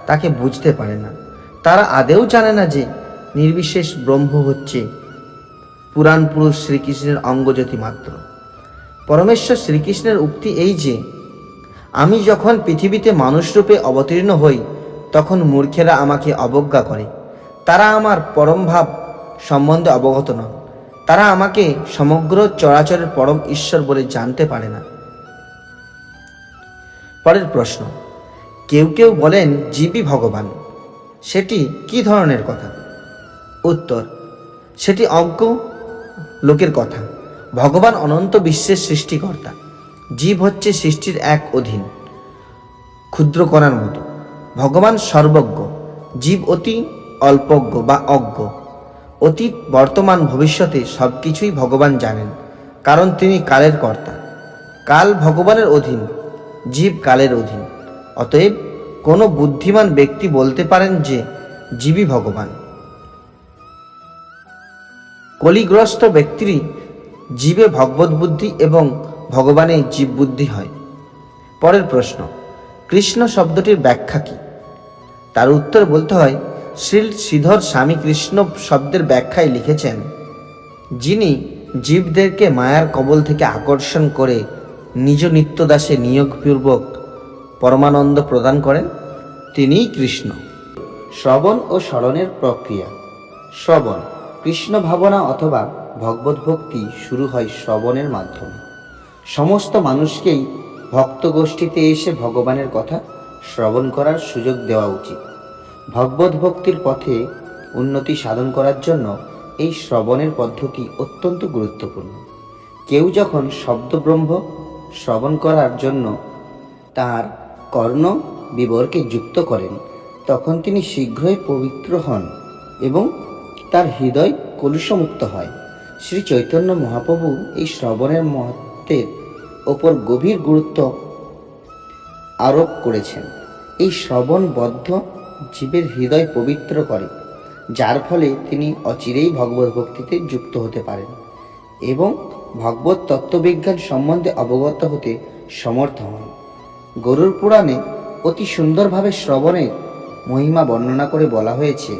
তাকে বুঝতে পারে না। তারা আদেও জানে না যে নির্বিশেষ ব্রহ্ম হচ্ছে পুরাণ পুরুষ শ্রীকৃষ্ণের অঙ্গজ্যোতি মাত্র। পরমেশ্বর শ্রীকৃষ্ণের উক্তি এই যে, আমি যখন পৃথিবীতে মানুষরূপে অবতীর্ণ হই, তখন মূর্খেরা আমাকে অবজ্ঞা করে। তারা আমার পরমভাব সম্বন্ধে অবগত নন। তারা আমাকে সমগ্র চরাচরের পরম ঈশ্বর বলে জানতে পারে না। পরের প্রশ্ন, কেউ কেউ বলেন জীবই ভগবান, সেটি কি ধরনের কথা? উত্তর, সেটি অজ্ঞ লোকের কথা। ভগবান অনন্ত বিশ্বের সৃষ্টিকর্তা, জীব হচ্ছে সৃষ্টির এক অধীন ক্ষুদ্র কণার মতো। ভগবান সর্বজ্ঞ, জীব অতি অল্পজ্ঞ বা অজ্ঞ। অতীত, বর্তমান, ভবিষ্যতে সব কিছুই ভগবান জানেন, কারণ তিনি কালের কর্তা। কাল ভগবানের অধীন, জীব কালের অধীন। অতএব কোনো বুদ্ধিমান ব্যক্তি বলতে পারেন যে জীবই ভগবান। কলিগ্রস্ত ব্যক্তিরই জীবে ভগবত বুদ্ধি এবং ভগবানে জীব বুদ্ধি হয়। পরের প্রশ্ন, কৃষ্ণ শব্দটির ব্যাখ্যা কি? তার উত্তর বলতে হয়, শ্রীধর স্বামী কৃষ্ণ শব্দের ব্যাখ্যায় লিখেছেন, যিনি জীবদেরকে মায়ার কবল থেকে আকর্ষণ করে নিজ নিত্যদাসে নিয়োগপূর্বক পরমানন্দ প্রদান করেন, তিনিই কৃষ্ণ। শ্রবণ ও স্মরণের প্রক্রিয়া। শ্রবণ, কৃষ্ণ ভাবনা অথবা ভগবত ভক্তি শুরু হয় শ্রবণের মাধ্যমে। সমস্ত মানুষকেই ভক্ত গোষ্ঠীতে এসে ভগবানের কথা শ্রবণ করার সুযোগ দেওয়া উচিত। ভগবত ভক্তির পথে উন্নতি সাধন করার জন্য এই শ্রবণের পদ্ধতি অত্যন্ত গুরুত্বপূর্ণ। কেউ যখন শব্দব্রহ্ম শ্রবণ করার জন্য তার কর্ণ বিবরকে যুক্ত করেন, তখন তিনি শীঘ্রই পবিত্র হন এবং তার হৃদয় কলুষমুক্ত হয়। শ্রী চৈতন্য মহাপ্রভু এই শ্রবণের মহত্বের ওপর গভীর গুরুত্ব আরোপ করেছেন। এই শ্রবণবদ্ধ জীবের হৃদয় পবিত্র করে, যার ফলে তিনি অচিরেই ভগবত ভক্তিতে যুক্ত হতে পারেন এবং ভগবত তত্ত্ববিজ্ঞান সম্বন্ধে অবগত হতে সমর্থ হন। গরুড় পুরাণে অতি সুন্দরভাবে শ্রবণের মহিমা বর্ণনা করে বলা হয়েছে,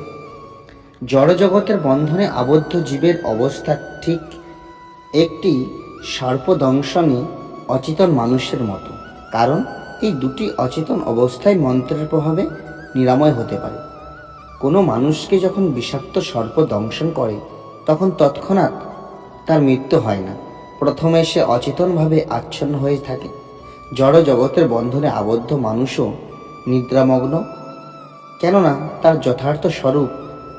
জড়জগতের বন্ধনে আবদ্ধ জীবের অবস্থা ঠিক একটি সর্পদংশনে অচেতন মানুষের মতো, কারণ এই দুটি অচেতন অবস্থায় মন্ত্রের প্রভাবে নিরাময় হতে পারে। কোনো মানুষকে যখন বিষাক্ত সর্প দংশন করে, তখন তৎক্ষণাৎ তার মৃত্যু হয় না। প্রথমে সে অচেতনভাবে আচ্ছন্ন হয়ে থাকে। জড় জগতের বন্ধনে আবদ্ধ মানুষও নিদ্রামগ্ন, কেননা তার যথার্থ স্বরূপ,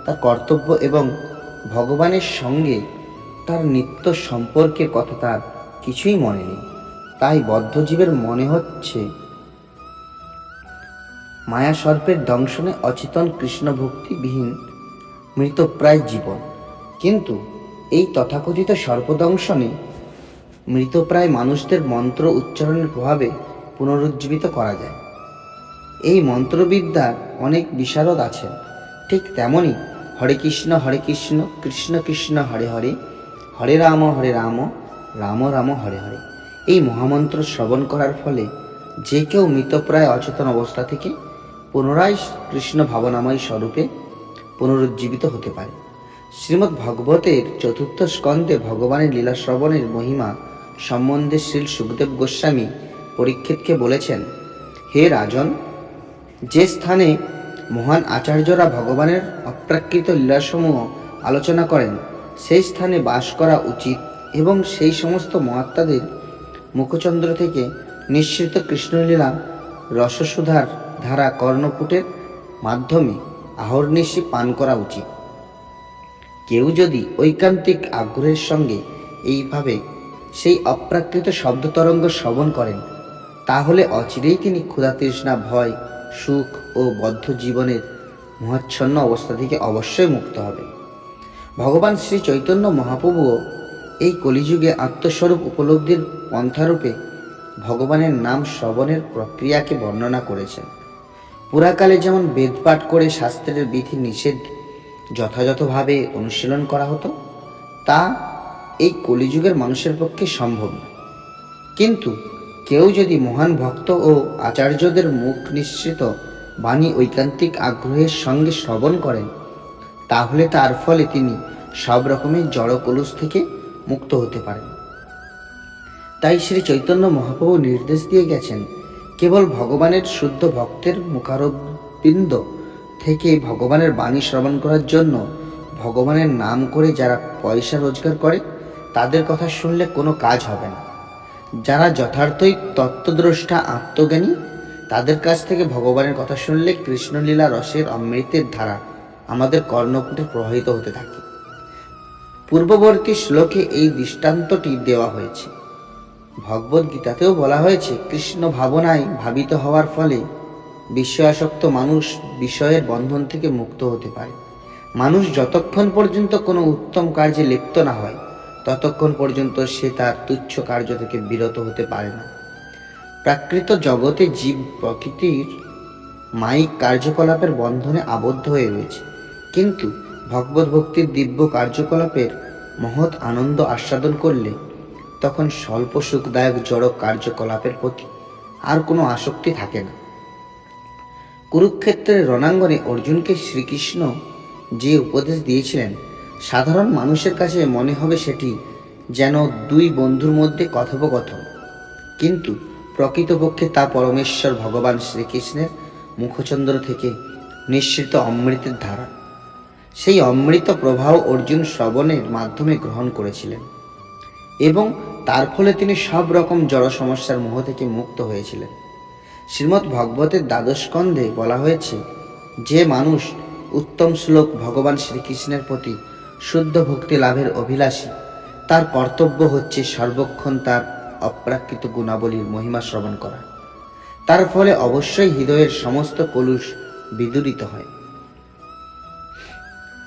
তার কর্তব্য এবং ভগবানের সঙ্গে তার নিত্য সম্পর্কের কথা তার কিছুই মনে নেই। তাই বদ্ধজীবের মনে হচ্ছে মায়া সর্পের দংশনে অচেতন কৃষ্ণ ভক্তিবিহীন মৃতপ্রায় জীবন। কিন্তু এই তথাকথিত সর্পদংশনে মৃতপ্রায় মানুষদের মন্ত্র উচ্চারণের প্রভাবে পুনরুজ্জীবিত করা যায়। এই মন্ত্রবিদ্যার অনেক বিশারদ আছেন। ঠিক তেমনি হরে কৃষ্ণ কৃষ্ণ কৃষ্ণ হরে হরে, হরে রাম রাম রাম হরে হরে, এই মহামন্ত্র শ্রবণ করার ফলে যে কেউ মৃতপ্রায় অচেতন অবস্থা থেকে পুনরায় কৃষ্ণ ভাবনাময় স্বরূপে পুনরুজ্জীবিত হতে পারে। শ্রীমদ্ ভাগবতের চতুর্থ স্কন্ধে ভগবানের লীলা শ্রবণের মহিমা সম্বন্ধে শ্রী সুখদেব গোস্বামী পরীক্ষিতকে বলেছেন, হে রাজন, যে স্থানে মহান আচার্যরা ভগবানের অপ্রাকৃত লীলাসমূহ আলোচনা করেন, সেই স্থানে বাস করা উচিত এবং সেই সমস্ত মহাত্মাদের মুখচন্দ্র থেকে নিঃসৃত কৃষ্ণলীলা রসসুধার ধারা কর্ণপুটের মাধ্যমে আহর্নিশি পান করা উচিত। কেউ যদি ঐকান্তিক আগ্রহের সঙ্গে এইভাবে সেই অপ্রাকৃত শব্দতরঙ্গ শ্রবণ করেন, তাহলে অচিরেই তিনি ক্ষুধা তৃষ্ণা ভয় সুখ ও বদ্ধ জীবনের মহাচ্ছন্ন অবস্থা থেকে অবশ্যই মুক্ত হবে। ভগবান শ্রী চৈতন্য মহাপ্রভুও এই কলিযুগে আত্মস্বরূপ উপলব্ধির পন্থারূপে ভগবানের নাম শ্রবণের প্রক্রিয়াকে বর্ণনা করেছেন। পুরাকালে যেমন বেদপাঠ করে শাস্ত্রের বিধি নিষেধ যথাযথভাবে অনুশীলন করা হতো, তা এই কলিযুগের মানুষের পক্ষে সম্ভব না। কিন্তু কেউ যদি মহান ভক্ত ও আচার্যদের মুখ নিঃসৃত বাণী ঐকান্তিক আগ্রহের সঙ্গে শ্রবণ করেন, তাহলে তার ফলে তিনি সব রকমের জড় কলুষ থেকে মুক্ত হতে পারেন। তাই শ্রী চৈতন্য মহাপ্রভু নির্দেশ দিয়ে গেছেন, কেবল ভগবানের শুদ্ধ ভক্তের মুখারবিন্দ থেকে ভগবানের বাণী শ্রবণ করার জন্য ভগবানের নাম করে যারা পয়সা রোজগার করে তাদের কথা শুনলে কোনো কাজ হবে না। যারা যথার্থই তত্ত্বদ্রষ্টা আত্মজ্ঞানী তাদের কাছ থেকে ভগবানের কথা শুনলে কৃষ্ণলীলা রসের অমৃতের ধারা আমাদের কর্ণপুটে প্রবাহিত হতে থাকে। পূর্ববর্তী শ্লোকে এই দৃষ্টান্তটি দেওয়া হয়েছে। ভগবদ্গীতাতেও বলা হয়েছে, কৃষ্ণ ভাবনায় ভাবিত হওয়ার ফলে বিষয়াসক্ত মানুষ বিষয়ের বন্ধন থেকে মুক্ত হতে পারে। মানুষ যতক্ষণ পর্যন্ত কোনো উত্তম কার্যে লিপ্ত না হয় ততক্ষণ পর্যন্ত সে তার তুচ্ছ কার্য থেকে বিরত হতে পারে না। প্রাকৃত জগতে জীব প্রকৃতির মায়িক কার্যকলাপের বন্ধনে আবদ্ধ হয়ে রয়েছে, কিন্তু ভগবত ভক্তির দিব্য কার্যকলাপের মহৎ আনন্দ আস্বাদন করলে তখন স্বল্প সুখদায়ক জড় কার্যকলাপের প্রতি আর কোনো আসক্তি থাকে না। কুরুক্ষেত্রের রণাঙ্গনে অর্জুনকে শ্রীকৃষ্ণ যে উপদেশ দিয়েছিলেন, সাধারণ মানুষের কাছে মনে হবে সেটি যেন দুই বন্ধুর মধ্যে কথোপকথন, কিন্তু প্রকৃতপক্ষে তা পরমেশ্বর ভগবান শ্রীকৃষ্ণের মুখচন্দ্র থেকে নিঃসৃত অমৃতের ধারা। সেই অমৃত প্রবাহ অর্জুন শ্রবণের মাধ্যমে গ্রহণ করেছিলেন এবং তার ফলে তিনি সব রকম জড় সমস্যার মোহ থেকে মুক্ত হয়েছিলেন। শ্রীমদ্ ভগবতের দ্বাদশ স্কন্ধে বলা হয়েছে, যে মানুষ উত্তম শ্লোক ভগবান শ্রীকৃষ্ণের প্রতি শুদ্ধ ভক্তি লাভের অভিলাষী, তার কর্তব্য হচ্ছে সর্বক্ষণ তার অপ্রাকৃত গুণাবলীর মহিমা শ্রবণ করা। তার ফলে অবশ্যই হৃদয়ের সমস্ত কলুষ বিদূরিত হয়।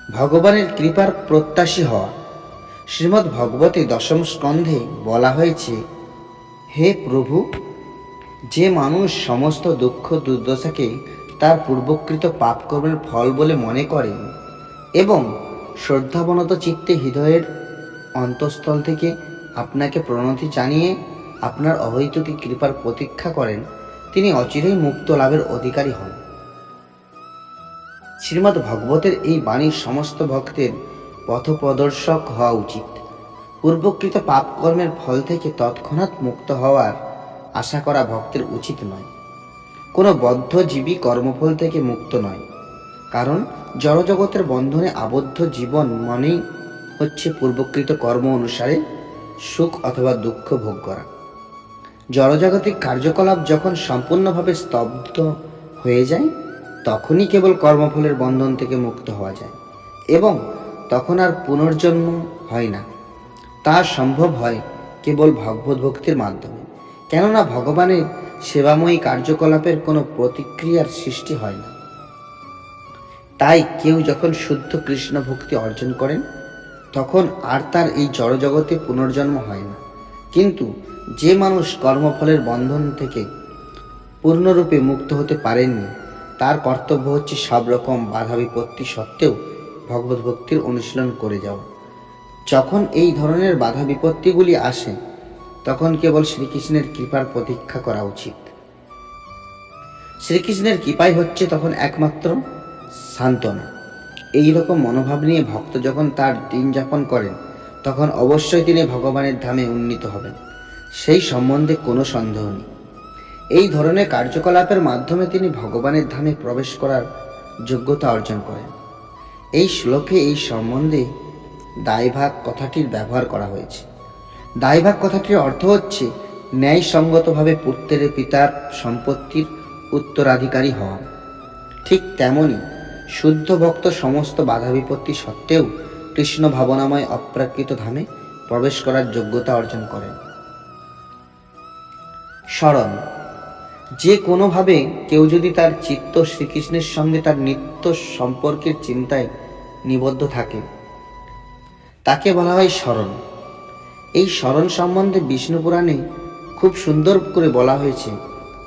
ভগবানের কৃপার প্রত্যাশী হওয়া। শ্রীমদ্ ভগবতে দশম স্কন্ধে বলা হয়েছে, হে প্রভু, যে মানুষ সমস্ত দুঃখ দুর্দশাকে তার পূর্বকৃত পাপকর্মের ফল বলে মনে করেন এবং শ্রদ্ধাবনত চিত্তে হৃদয়ের অন্তঃস্থল থেকে আপনাকে প্রণতি জানিয়ে আপনার অহৈতুকী কৃপার প্রতীক্ষা করেন, তিনি অচিরেই মুক্ত লাভের অধিকারী হন। শ্রীমদ্ ভগবতের এই বাণীর সমস্ত ভক্তের পথপ্রদর্শক হওয়া উচিত। পূর্বকৃত পাপকর্মের ফল থেকে তৎক্ষণাৎ মুক্ত হওয়ার আশা করা ভক্তের উচিত নয়। কোনো বদ্ধজীবী কর্মফল থেকে মুক্ত নয়, কারণ জড়জগতের বন্ধনে আবদ্ধ জীবন মনেই হচ্ছে পূর্বকৃত কর্ম অনুসারে সুখ অথবা দুঃখ ভোগ করা। জড়জাগতিক কার্যকলাপ যখন সম্পূর্ণভাবে স্তব্ধ হয়ে যায় তখনই কেবল কর্মফলের বন্ধন থেকে মুক্ত হওয়া যায় এবং তখন আর পুনর্জন্ম হয় না। তা সম্ভব হয় কেবল ভগবত ভক্তির মাধ্যমে, কেননা ভগবানের সেবাময়ী কার্যকলাপের কোনো প্রতিক্রিয়ার সৃষ্টি হয় না। তাই কেউ যখন শুদ্ধ কৃষ্ণ ভক্তি অর্জন করেন তখন আর তার এই জড়জগতে পুনর্জন্ম হয় না। কিন্তু যে মানুষ কর্মফলের বন্ধন থেকে পূর্ণরূপে মুক্ত হতে পারেননি, তার কর্তব্য হচ্ছে সব রকম বাধা বিপত্তি সত্ত্বেও ভগবত ভক্তির অনুশীলন করে যাওয়া। যখন এই ধরনের বাধা বিপত্তিগুলি আসে তখন কেবল শ্রীকৃষ্ণের কৃপার প্রতীক্ষা করা উচিত। শ্রীকৃষ্ণের কৃপাই হচ্ছে তখন একমাত্র সান্ত্বনা। এই রকম মনোভাব নিয়ে ভক্ত যখন তার দিন যাপন করেন তখন অবশ্যই তিনি ভগবানের ধামে উন্নীত হবেন, সেই সম্বন্ধে কোনো সন্দেহ নেই। এই ধরনের কার্যকলাপের মাধ্যমে তিনি ভগবানের ধামে প্রবেশ করার যোগ্যতা অর্জন করেন। এই শ্লোকে এই সম্বন্ধে দায়ভাগ কথাটির ব্যবহার করা হয়েছে। দায়ভাগ কথাটির অর্থ হচ্ছে ন্যায়সঙ্গতভাবে পুত্রের পিতার সম্পত্তির উত্তরাধিকারী হওয়া। ঠিক তেমনি শুদ্ধ ভক্ত সমস্ত বাধা বিপত্তি সত্ত্বেও কৃষ্ণ ভাবনাময় অপ্রাকৃত ধামে প্রবেশ করার যোগ্যতা অর্জন করেন। স্মরণ। যে কোনোভাবে কেউ যদি তার চিত্ত শ্রীকৃষ্ণের সঙ্গে তার নিত্য সম্পর্কের চিন্তায় নিবদ্ধ থাকে তাকে বলা হয় স্মরণ। এই স্মরণ সম্বন্ধে বিষ্ণু পুরাণে খুব সুন্দর করে বলা হয়েছে,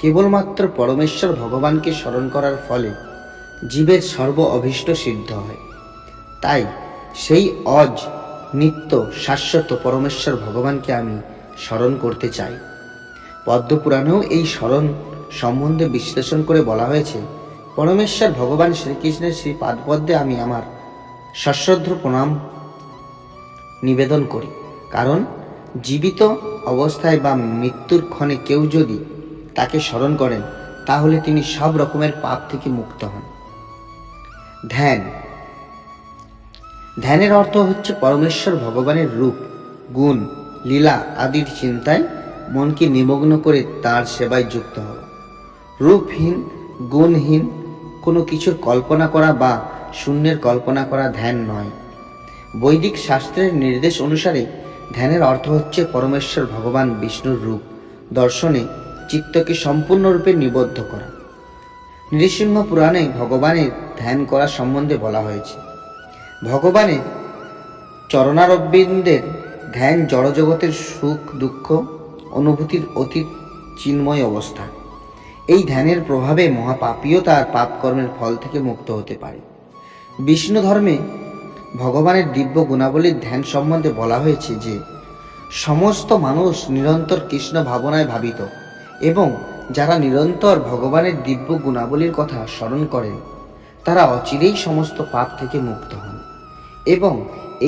কেবলমাত্র পরমেশ্বর ভগবানকে স্মরণ করার ফলে জীবের সর্ব অভীষ্ট সিদ্ধ হয়। তাই সেই অজ নিত্য শাশ্বত পরমেশ্বর ভগবানকে আমি স্মরণ করতে চাই। পদ্মপুরাণেও এই স্মরণ সম্বন্ধে বিশ্লেষণ করে বলা হয়েছে, পরমেশ্বর ভগবান শ্রীকৃষ্ণের শ্রী পাদপদ্মে আমি আমার সশ্রদ্ধ প্রণাম নিবেদন করি, কারণ জীবিত অবস্থায় বা মৃত্যুর ক্ষণে কেউ যদি তাকে স্মরণ করেন তাহলে তিনি সব রকমের পাপ থেকে মুক্ত হন। ধ্যান। ধ্যানের অর্থ হচ্ছে পরমেশ্বর ভগবানের রূপ, গুণ, লীলা আদির চিন্তায় মনকে নিমগ্ন করে তার সেবায় যুক্ত হওয়া। রূপহীন, গুণহীন কোনো কিছুর কল্পনা করা বা শূন্যের কল্পনা করা ধ্যান নয়। বৈদিক শাস্ত্রের নির্দেশ অনুসারে ধ্যানের অর্থ হচ্ছে পরমেশ্বর ভগবান বিষ্ণুর রূপ দর্শনে চিত্তকে সম্পূর্ণরূপে নিবদ্ধ করা। নৃসিংহ পুরাণে ভগবানের ধ্যান করা সম্বন্ধে বলা হয়েছে, ভগবানের চরণারবিন্দের ধ্যান জড়জগতের সুখ দুঃখ অনুভূতির অতীত চিন্ময় অবস্থা। এই ধ্যানের প্রভাবে মহাপাপীও তার পাপকর্মের ফল থেকে মুক্ত হতে পারে। বিষ্ণু ধর্মে ভগবানের দিব্য গুণাবলীর ধ্যান সম্বন্ধে বলা হয়েছে যে সমস্ত মানুষ নিরন্তর কৃষ্ণ ভাবনায় ভাবিত এবং যারা নিরন্তর ভগবানের দিব্য গুণাবলীর কথা স্মরণ করেন তারা অচিরেই সমস্ত পাপ থেকে মুক্ত হন এবং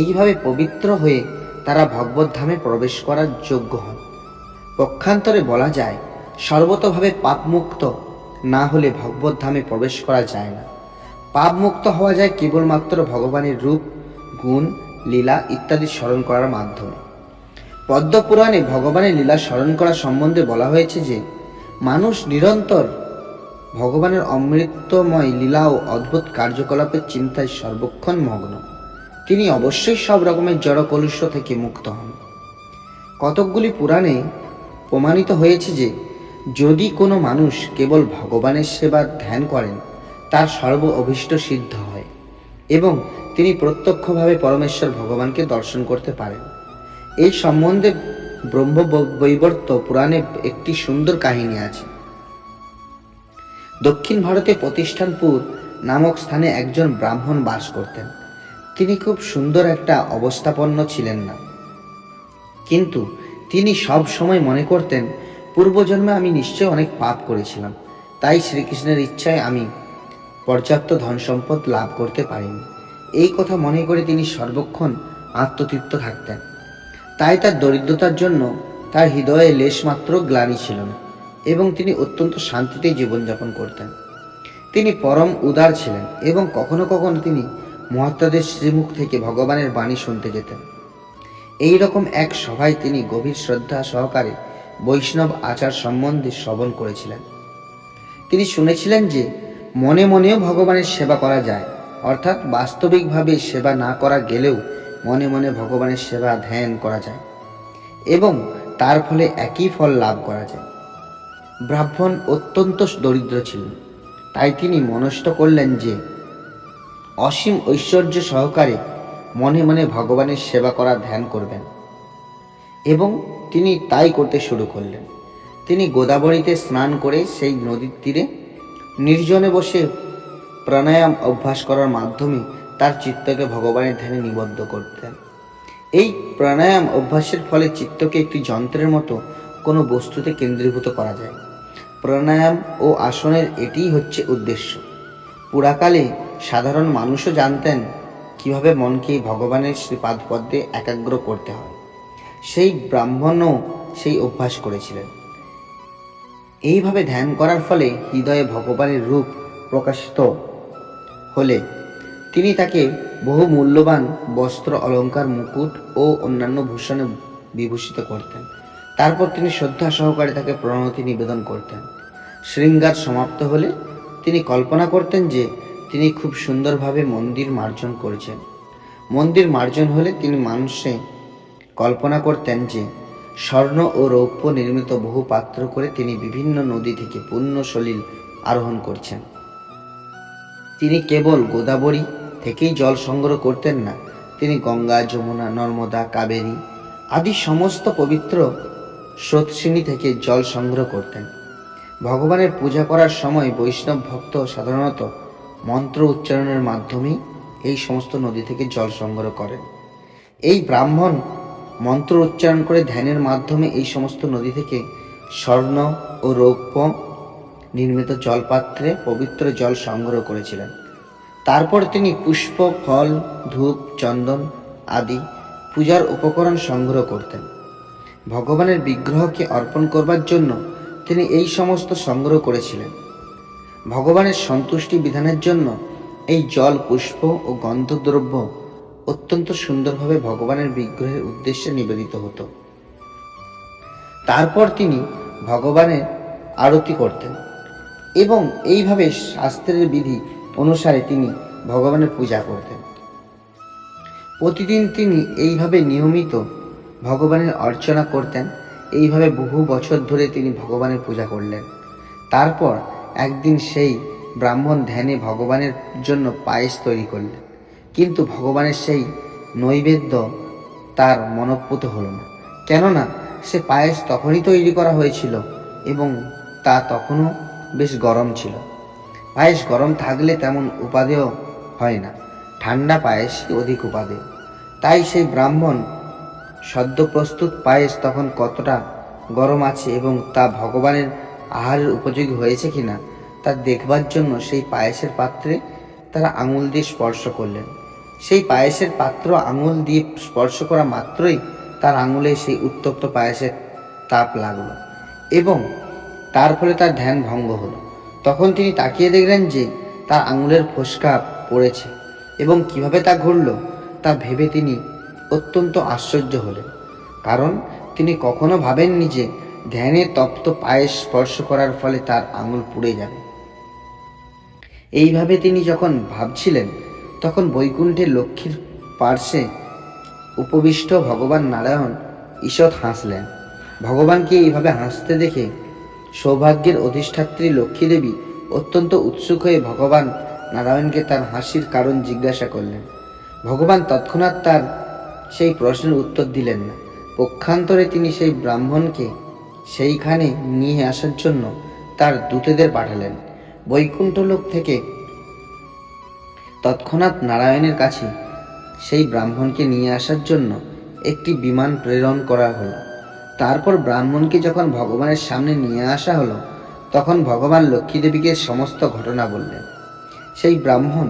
এইভাবে পবিত্র হয়ে তারা ভগবদ্ধামে প্রবেশ করার যোগ্য হন। পক্ষান্তরে বলা যায়, সর্বতভাবে পাপমুক্ত না হলে ভগবদ্ধামে প্রবেশ করা যায় না। পাপমুক্ত হওয়া যায় কেবলমাত্র ভগবানের রূপ, গুণ, লীলা ইত্যাদি স্মরণ করার মাধ্যমে। পদ্মপুরাণে ভগবানের লীলা স্মরণ করা সম্বন্ধে বলা হয়েছে যে মানুষ নিরন্তর ভগবানের অমৃতময় লীলা ও অদ্ভুত কার্যকলাপের চিন্তায় সর্বক্ষণ মগ্ন। তিনি অবশ্যই সব রকমের জড় কলুষ থেকে মুক্ত হন। কতকগুলি পুরাণে প্রমাণিত হয়েছে যে যদি কোনো মানুষ কেবল ভগবানের সেবা ধ্যান করেন তার সর্ব অভীষ্ট সিদ্ধ হয় এবং তিনি প্রত্যক্ষভাবে পরমেশ্বর ভগবানকে দর্শন করতে পারেন। এই সম্বন্ধে ব্রহ্মবৈবর্ত পুরাণে একটি সুন্দর কাহিনী আছে। দক্ষিণ ভারতে প্রতিষ্ঠানপুর নামক স্থানে একজন ব্রাহ্মণ বাস করতেন। তিনি খুব সুন্দর একটা অবস্থাপন্ন ছিলেন না, কিন্তু তিনি সব সময় মনে করতেন পূর্বজন্মে আমি নিশ্চয় অনেক পাপ করেছিলাম, তাই শ্রীকৃষ্ণের ইচ্ছায় আমি পর্যাপ্ত ধন সম্পদ লাভ করতে পারিনি। এই কথা মনে করে তিনি সর্বক্ষণ আত্মতৃপ্ত থাকতেন। তাই তার দরিদ্রতার জন্য তার হৃদয়ে লেশমাত্র গ্লানি ছিল না এবং তিনি অত্যন্ত শান্তিতে জীবনযাপন করতেন। তিনি পরম উদার ছিলেন এবং কখনো কখনো তিনি মহাত্মাদের শ্রীমুখ থেকে ভগবানের বাণী শুনতে যেতেন। এই রকম এক সভায় তিনি গভীর শ্রদ্ধা সহকারে বৈষ্ণব আচার সম্বন্ধে শ্রবণ করেছিলেন। তিনি শুনেছিলেন যে মনে মনেও ভগবানের সেবা করা যায়, অর্থাৎ বাস্তবিকভাবে সেবা না করা গেলেও মনে মনে ভগবানের সেবা ধ্যান করা যায় এবং তার ফলে একই ফল লাভ করা যায়। ব্রাহ্মণ অত্যন্ত দরিদ্র ছিলেন, তাই তিনি মনস্থ করলেন যে অসীম ঐশ্বর্য সহকারে মনে মনে ভগবানের সেবা করা ধ্যান করবেন এবং তিনি তাই করতে শুরু করলেন। তিনি গোদাবরীতে স্নান করে সেই নদীর তীরে নির্জনে বসে প্রাণায়াম অভ্যাস করার মাধ্যমে তার চিত্তকে ভগবানের ধ্যানে নিবদ্ধ করতেন। এই প্রাণায়াম অভ্যাসের ফলে চিত্তকে একটি যন্ত্রের মতো কোনো বস্তুতে কেন্দ্রীভূত করা যায়। প্রাণায়াম ও আসনের এটিই হচ্ছে উদ্দেশ্য। পুরাকালে সাধারণ মানুষও জানতেন কিভাবে মনকে ভগবানের শ্রীপাদপদ্মে একাগ্র করতে হয়। সেই ব্রাহ্মণও সেই অভ্যাস করেছিলেন। এইভাবে ধ্যান করার ফলে হৃদয়ে ভগবানের রূপ প্রকাশিত হলে তিনি তাকে বহু মূল্যবান বস্ত্র, অলঙ্কার, মুকুট ও অন্যান্য ভূষণে বিভূষিত করতেন। তারপর তিনি শ্রদ্ধা সহকারে তাকে প্রণতি নিবেদন করতেন। শৃঙ্গার সমাপ্ত হলে তিনি কল্পনা করতেন যে তিনি খুব সুন্দরভাবে মন্দির মার্জন করেছেন। মন্দির মার্জন হলে তিনি মানুষে কল্পনা করতেন যে স্বর্ণ ও রৌপ্য নির্মিত বহু পাত্র করে তিনি বিভিন্ন নদী থেকে পুণ্য সলিল আরোহণ করছেন। তিনি কেবল গোদাবরী থেকেই জল সংগ্রহ করতেন না, তিনি গঙ্গা, যমুনা, নর্মদা, কাবেরী আদি সমস্ত পবিত্র স্রোতশ্রেণী থেকে জল সংগ্রহ করতেন। ভগবানের পূজা করার সময় বৈষ্ণব ভক্ত সাধারণত মন্ত্র উচ্চারণের মাধ্যমেই এই সমস্ত নদী থেকে জল সংগ্রহ করেন। এই ব্রাহ্মণ মন্ত্র উচ্চারণ করে ধ্যানের মাধ্যমে এই সমস্ত নদী থেকে স্বর্ণ ও রৌপ্য নির্মিত জলপাত্রে পবিত্র জল সংগ্রহ করেছিলেন। তারপর তিনি পুষ্প, ফল, ধূপ, চন্দন আদি পূজার উপকরণ সংগ্রহ করতেন। ভগবানের বিগ্রহকে অর্পণ করবার জন্য তিনি এই সমস্ত সংগ্রহ করেছিলেন। ভগবানের সন্তুষ্টি বিধানের জন্য এই জল, পুষ্প ও গন্ধদ্রব্য অত্যন্ত সুন্দরভাবে ভগবানের বিগ্রহের উদ্দেশ্যে নিবেদিত হতো। তারপর তিনি ভগবানের আরতি করতেন এবং এইভাবে শাস্ত্রের বিধি অনুসারে তিনি ভগবানের পূজা করতেন। প্রতিদিন তিনি এইভাবে নিয়মিত ভগবানের অর্চনা করতেন। এইভাবে বহু বছর ধরে তিনি ভগবানের পূজা করলেন। তারপর একদিন সেই ব্রাহ্মণ ধ্যানে ভগবানের জন্য পায়েস তৈরি করলেন, কিন্তু ভগবানের সেই নৈবেদ্য তার মনঃপূত হলো না, কেননা সে পায়েস তখনই তৈরি করা হয়েছিল এবং তা তখনও বেশ গরম ছিল। পায়েস গরম থাকলে তেমন উপাদেয় হয় না, ঠান্ডা পায়েসই অধিক উপাদেয়। তাই সেই ব্রাহ্মণ সদ্য প্রস্তুত পায়েস তখন কতটা গরম আছে এবং তা ভগবানের আহারের উপযোগী হয়েছে কিনা তা দেখবার জন্য সেই পায়েসের পাত্রে তারা আঙুল দিয়ে স্পর্শ করলেন। সেই পায়েসের পাত্র আঙুল দিয়ে স্পর্শ করা মাত্রই তার আঙুলে সেই উত্তপ্ত পায়েসের তাপ লাগলো এবং তার ফলে তার ধ্যান ভঙ্গ হলো। তখন তিনি তাকিয়ে দেখলেন যে তার আঙুলের ফোসকা পড়েছে এবং কিভাবে তা ঘটল তা ভেবে তিনি অত্যন্ত আশ্চর্য হলেন, কারণ তিনি কখনো ভাবেননি যে ধ্যানে তপ্ত পায়েস স্পর্শ করার ফলে তার আঙুল পুড়ে যাবে। এইভাবে তিনি যখন ভাবছিলেন তখন বৈকুণ্ঠের লক্ষ্মীর পার্শ্বে উপবিষ্ট ভগবান নারায়ণ ঈষৎ হাসলেন। ভগবানকে এইভাবে হাসতে দেখে সৌভাগ্যের অধিষ্ঠাত্রী লক্ষ্মী দেবী অত্যন্ত উৎসুক হয়ে ভগবান নারায়ণকে তার হাসির কারণ জিজ্ঞাসা করলেন। ভগবান তৎক্ষণাৎ তার সেই প্রশ্নের উত্তর দিলেন না। পক্ষান্তরে তিনি সেই ব্রাহ্মণকে সেইখানে নিয়ে আসার জন্য তার দূতেদের পাঠালেন। বৈকুণ্ঠ লোক থেকে তৎক্ষণাৎ নারায়ণের কাছে সেই ব্রাহ্মণকে নিয়ে আসার জন্য একটি বিমান প্রেরণ করা হলো। তারপর ব্রাহ্মণকে যখন ভগবানের সামনে নিয়ে আসা হলো তখন ভগবান লক্ষ্মী দেবীকে সমস্ত ঘটনা বললেন। সেই ব্রাহ্মণ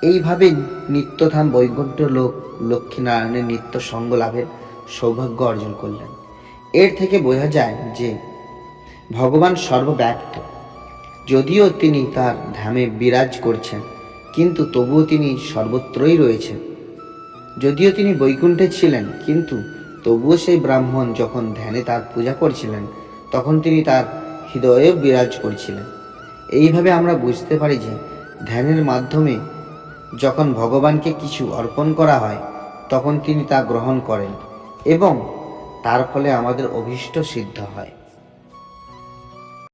এইভাবে নিত্যধাম বৈকুণ্ঠ লোক লক্ষ্মীনারায়ণের নিত্য সঙ্গ লাভের সৌভাগ্য অর্জন করলেন। এর থেকে বোঝা যায় যে ভগবান সর্বব্যাপ্ত। যদিও তিনি তার ধামে বিরাজ করছেন, কিন্তু তবুও তিনি সর্বত্রই রয়েছেন। যদিও তিনি বৈকুণ্ঠে ছিলেন, কিন্তু তবুও সেই ব্রাহ্মণ যখন ধ্যানে তার পূজা করছিলেন তখন তিনি তার হৃদয়েও বিরাজ করছিলেন। এইভাবে আমরা বুঝতে পারি যে ধ্যানের মাধ্যমে যখন ভগবানকে কিছু অর্পণ করা হয় তখন তিনি তা গ্রহণ করেন এবং তার ফলে আমাদের অভীষ্ট সিদ্ধ হয়।